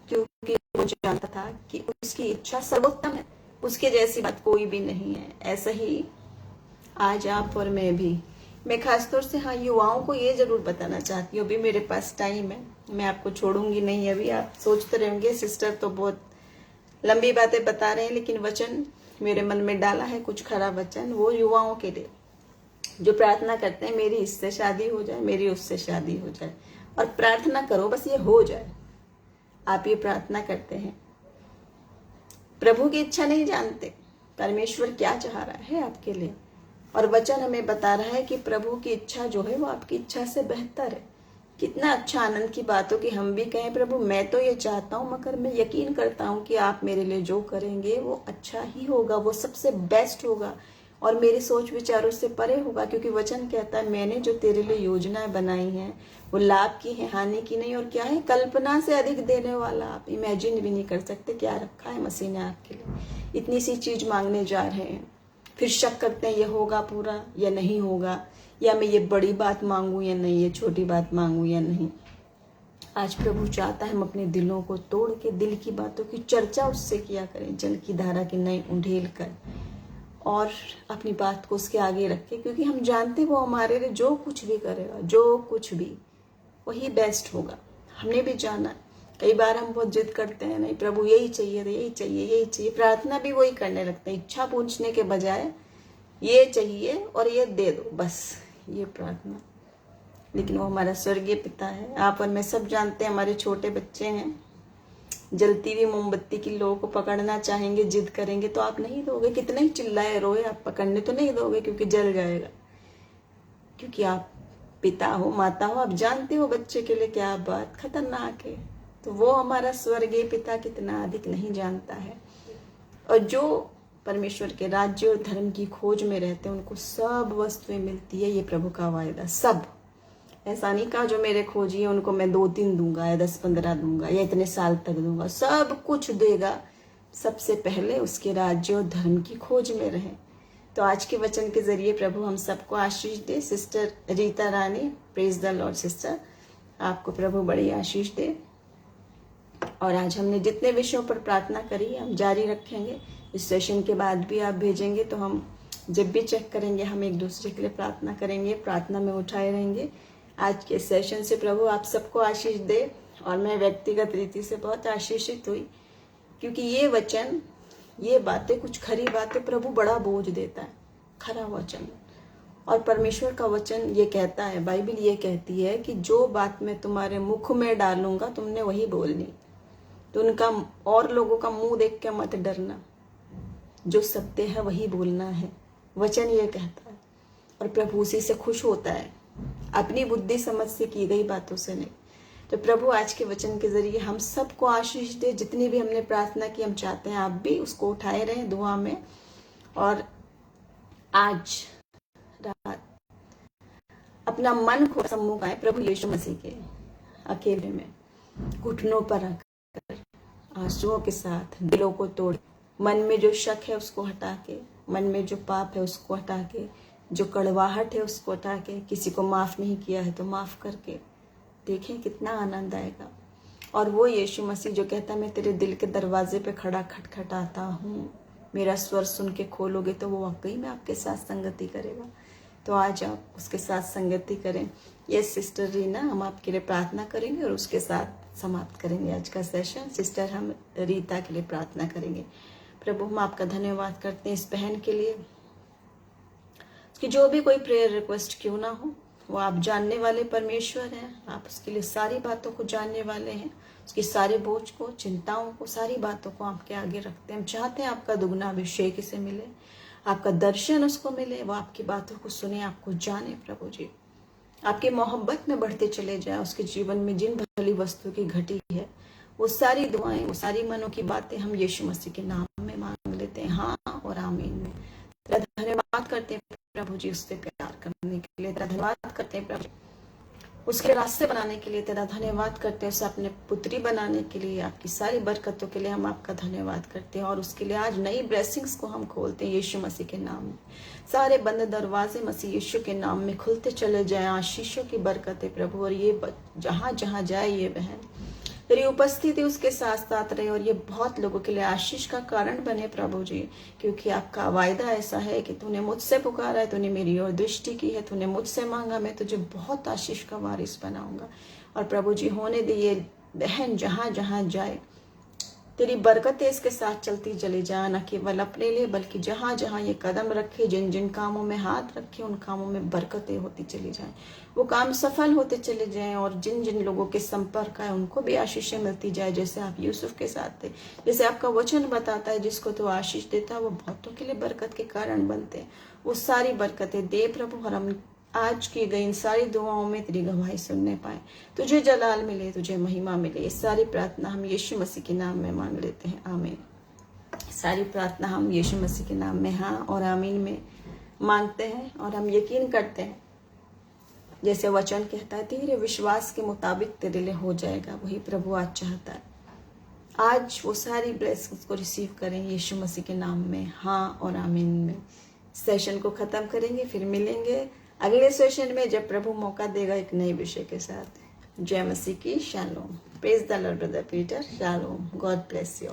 क्योंकि वो जानता था कि उसकी इच्छा सर्वोत्तम है, उसके जैसी बात कोई भी नहीं है। ऐसा ही आज आप और मैं खासतौर से युवाओं को ये जरूर बताना चाहती हूँ, अभी मेरे पास टाइम है, मैं आपको छोड़ूंगी नहीं। अभी आप सोचते रहेंगे सिस्टर तो बहुत लंबी बातें बता रहे हैं, लेकिन वचन मेरे मन में डाला है कुछ खरा वचन, वो युवाओं के लिए जो प्रार्थना करते हैं, मेरी इससे शादी हो जाए, मेरी उससे शादी हो जाए, और प्रार्थना करो बस ये हो जाए। आप ये प्रार्थना करते हैं, प्रभु की इच्छा नहीं जानते, परमेश्वर क्या चाह रहा है आपके लिए, और वचन हमें बता रहा है कि प्रभु की इच्छा जो है वो आपकी इच्छा से बेहतर है। कितना अच्छा आनंद की बात हो कि हम भी कहें प्रभु मैं तो ये चाहता हूँ, मगर मैं यकीन करता हूँ कि आप मेरे लिए जो करेंगे वो अच्छा ही होगा, वो सबसे बेस्ट होगा और मेरी सोच विचारों से परे होगा। क्योंकि वचन कहता है मैंने जो तेरे लिए योजनाएं बनाई हैं वो लाभ की है, हानि की नहीं। और क्या है, कल्पना से अधिक देने वाला। आप इमेजिन भी नहीं कर सकते क्या रखा है मसीह ने आपके लिए। इतनी सी चीज मांगने जा रहे हैं, फिर शक करते हैं ये होगा पूरा या नहीं होगा, या मैं ये बड़ी बात मांगू या नहीं, ये छोटी बात मांगू या नहीं। आज प्रभु चाहता है हम अपने दिलों को तोड़ के दिल की बातों की चर्चा उससे किया करें, जल की धारा की नई उंडेल कर, और अपनी बात को उसके आगे रखें। क्योंकि हम जानते वो हमारे लिए जो कुछ भी करेगा, जो कुछ भी, वही बेस्ट होगा। हमने भी जाना, कई बार हम बहुत जिद करते हैं, नहीं प्रभु यही चाहिए, यही चाहिए, यही चाहिए। प्रार्थना भी वही करने लगते हैं, इच्छा पूछने के बजाय ये चाहिए और ये दे दो, बस ये प्रार्थना। लेकिन वो हमारा स्वर्गीय पिता है। आप और मैं सब जानते हैं, हमारे छोटे बच्चे हैं, जलती हुई मोमबत्ती की लो को पकड़ना चाहेंगे, जिद करेंगे तो आप नहीं दोगे। कितना ही चिल्लाए रोए, आप पकड़ने तो नहीं दोगे क्योंकि जल जाएगा। क्योंकि आप पिता हो, माता हो, आप जानते हो बच्चे के लिए क्या बात खतरनाक है। तो वो हमारा स्वर्गीय पिता कितना अधिक नहीं जानता है। और जो परमेश्वर के राज्य और धर्म की खोज में रहते हैं उनको सब वस्तुएं मिलती है, ये प्रभु का वायदा। सब, ऐसा नहीं कहा जो मेरे खोजी है उनको मैं 2-3 दूंगा या 10-15 दूंगा या इतने साल तक दूंगा, सब कुछ देगा। सबसे पहले उसके राज्य और धर्म की खोज में रहे। तो आज के वचन के जरिए प्रभु हम सबको आशीष दे। Sister Rita Rani, praise the lord sister, आपको प्रभु बड़ी आशीष दे। और आज हमने जितने विषयों पर प्रार्थना करी हम जारी रखेंगे। इस सेशन के बाद भी आप भेजेंगे तो हम जब भी चेक करेंगे हम एक दूसरे के लिए प्रार्थना करेंगे, प्रार्थना में उठाए रहेंगे। आज के सेशन से प्रभु आप सबको आशीष दे। और मैं व्यक्तिगत रीति से बहुत आशीषित हुई, क्योंकि ये वचन, ये बातें, कुछ खरी बातें प्रभु बड़ा बोझ देता है, खरा वचन। और परमेश्वर का वचन ये कहता है, बाइबल ये कहती है कि जो बात मैं तुम्हारे मुख में डालूंगा तुमने वही बोलनी। तो उनका और लोगों का मुंह देख के मत डरना, जो सत्य है वही बोलना है, वचन ये कहता है। और प्रभु उसी से खुश होता है, अपनी बुद्धि समझ से की गई बातों से नहीं। तो प्रभु आज के वचन के जरिए हम सबको आशीष दे। जितनी भी हमने प्रार्थना की, हम चाहते हैं आप भी उसको उठाए रहें दुआ में। और आज रात अपना मन को सम्मुख आए प्रभु यीशु मसीह के अकेले में, घुटनों पर रखकर आंसुओं के साथ दिलों को तोड़, मन में जो शक है उसको हटा के, मन में जो पाप है उसको हटा के, जो कड़वाहट है उसको हटा के, किसी को माफ नहीं किया है तो माफ करके देखें कितना आनंद आएगा। और वो यीशु मसीह जो कहता है मैं तेरे दिल के दरवाजे पे खड़ा खटखटाता हूँ, मेरा स्वर सुन के खोलोगे तो वो वाकई में आपके साथ संगति करेगा। तो आज आप उसके साथ संगति करें। यस सिस्टर रीना, हम आपके लिए प्रार्थना करेंगे और उसके साथ समाप्त करेंगे आज का सेशन। सिस्टर हम रीता के लिए प्रार्थना करेंगे। प्रभु हम आपका धन्यवाद करते हैं इस बहन के लिए, उसकी जो भी कोई प्रेयर रिक्वेस्ट क्यों ना हो, वो आप जानने वाले परमेश्वर हैं। आप उसके लिए सारी बातों को जानने वाले हैं, उसकी सारे बोझ को, चिंताओं को, सारी बातों को आपके आगे रखते हैं। हम चाहते हैं आपका दुगना अभिषेक इसे मिले, आपका दर्शन उसको मिले, वो आपकी बातों को सुने, आपको जाने। प्रभु जी आपकी मोहब्बत में बढ़ते चले जाए। उसके जीवन में जिन भली वस्तु की घटी है वो सारी दुआएं, वो सारी मनों की बातें हम यीशु मसीह के नाम में मांग लेते हैं, हाँ और आमीन में। तेरा धन्यवाद करते हैं प्रभु जी उससे प्यार करने के लिए, तेरा धन्यवाद करते हैं प्रभु उसके रास्ते बनाने के लिए, तेरा धन्यवाद करते हैं उसे अपने पुत्री बनाने के लिए। आपकी सारी बरकतों के लिए हम आपका धन्यवाद करते हैं। और उसके लिए आज नई ब्लेसिंग्स को हम खोलते हैं यीशु मसीह के नाम में। सारे बंद दरवाजे मसीह यीशु के नाम में खुलते चले जाएं, आशीषों की बरकतें प्रभु। और ये जहाँ जहाँ जाए ये बहन, तेरी उपस्थिति उसके साथ साथ रहे और ये बहुत लोगों के लिए आशीष का कारण बने प्रभु जी। क्योंकि आपका वायदा ऐसा है कि तूने मुझसे पुकारा है, तूने मेरी ओर दृष्टि की है, तूने मुझसे मांगा, मैं तुझे बहुत आशीष का वारिस बनाऊंगा। और प्रभु जी होने दे ये बहन जहाँ जहाँ जाए तेरी बरकतें इसके साथ चलती चली जाए, न केवल अपने लिए बल्कि जहाँ जहाँ ये कदम रखे, जिन जिन कामों में हाथ रखे, उन कामों में बरकतें होती चली जाएं, वो काम सफल होते चले जाएं, और जिन जिन लोगों के संपर्क है उनको भी आशीषें मिलती जाए, जैसे आप यूसुफ के साथ थे। जैसे आपका वचन बताता है, जिसको तो आशीष देता है वो बहुतों के लिए बरकत के कारण बनते हैं। वो सारी बरकतें दे प्रभु, और हम आज की गई इन सारी दुआओं में तेरी गवाही सुनने पाए। तुझे जलाल मिले, तुझे महिमा मिले। ये सारी प्रार्थना हम यीशु मसीह के नाम में मांग लेते हैं, आमीन। सारी प्रार्थना हम यीशु मसीह के नाम में हाँ और आमीन में मांगते हैं, और हम यकीन करते हैं जैसे वचन कहता है, तेरे विश्वास के मुताबिक तेरे लिए हो जाएगा। वही प्रभु आज चाहता है। आज वो सारी ब्लेसिंग्स को रिसीव करें यीशु मसीह के नाम में हाँ और आमीन में। सेशन को खत्म करेंगे, फिर मिलेंगे अगले सेशन में जब प्रभु मौका देगा एक नए विषय के साथ। जय मसीह की shalom. Praise the lord brother Peter. Shalom. God bless you.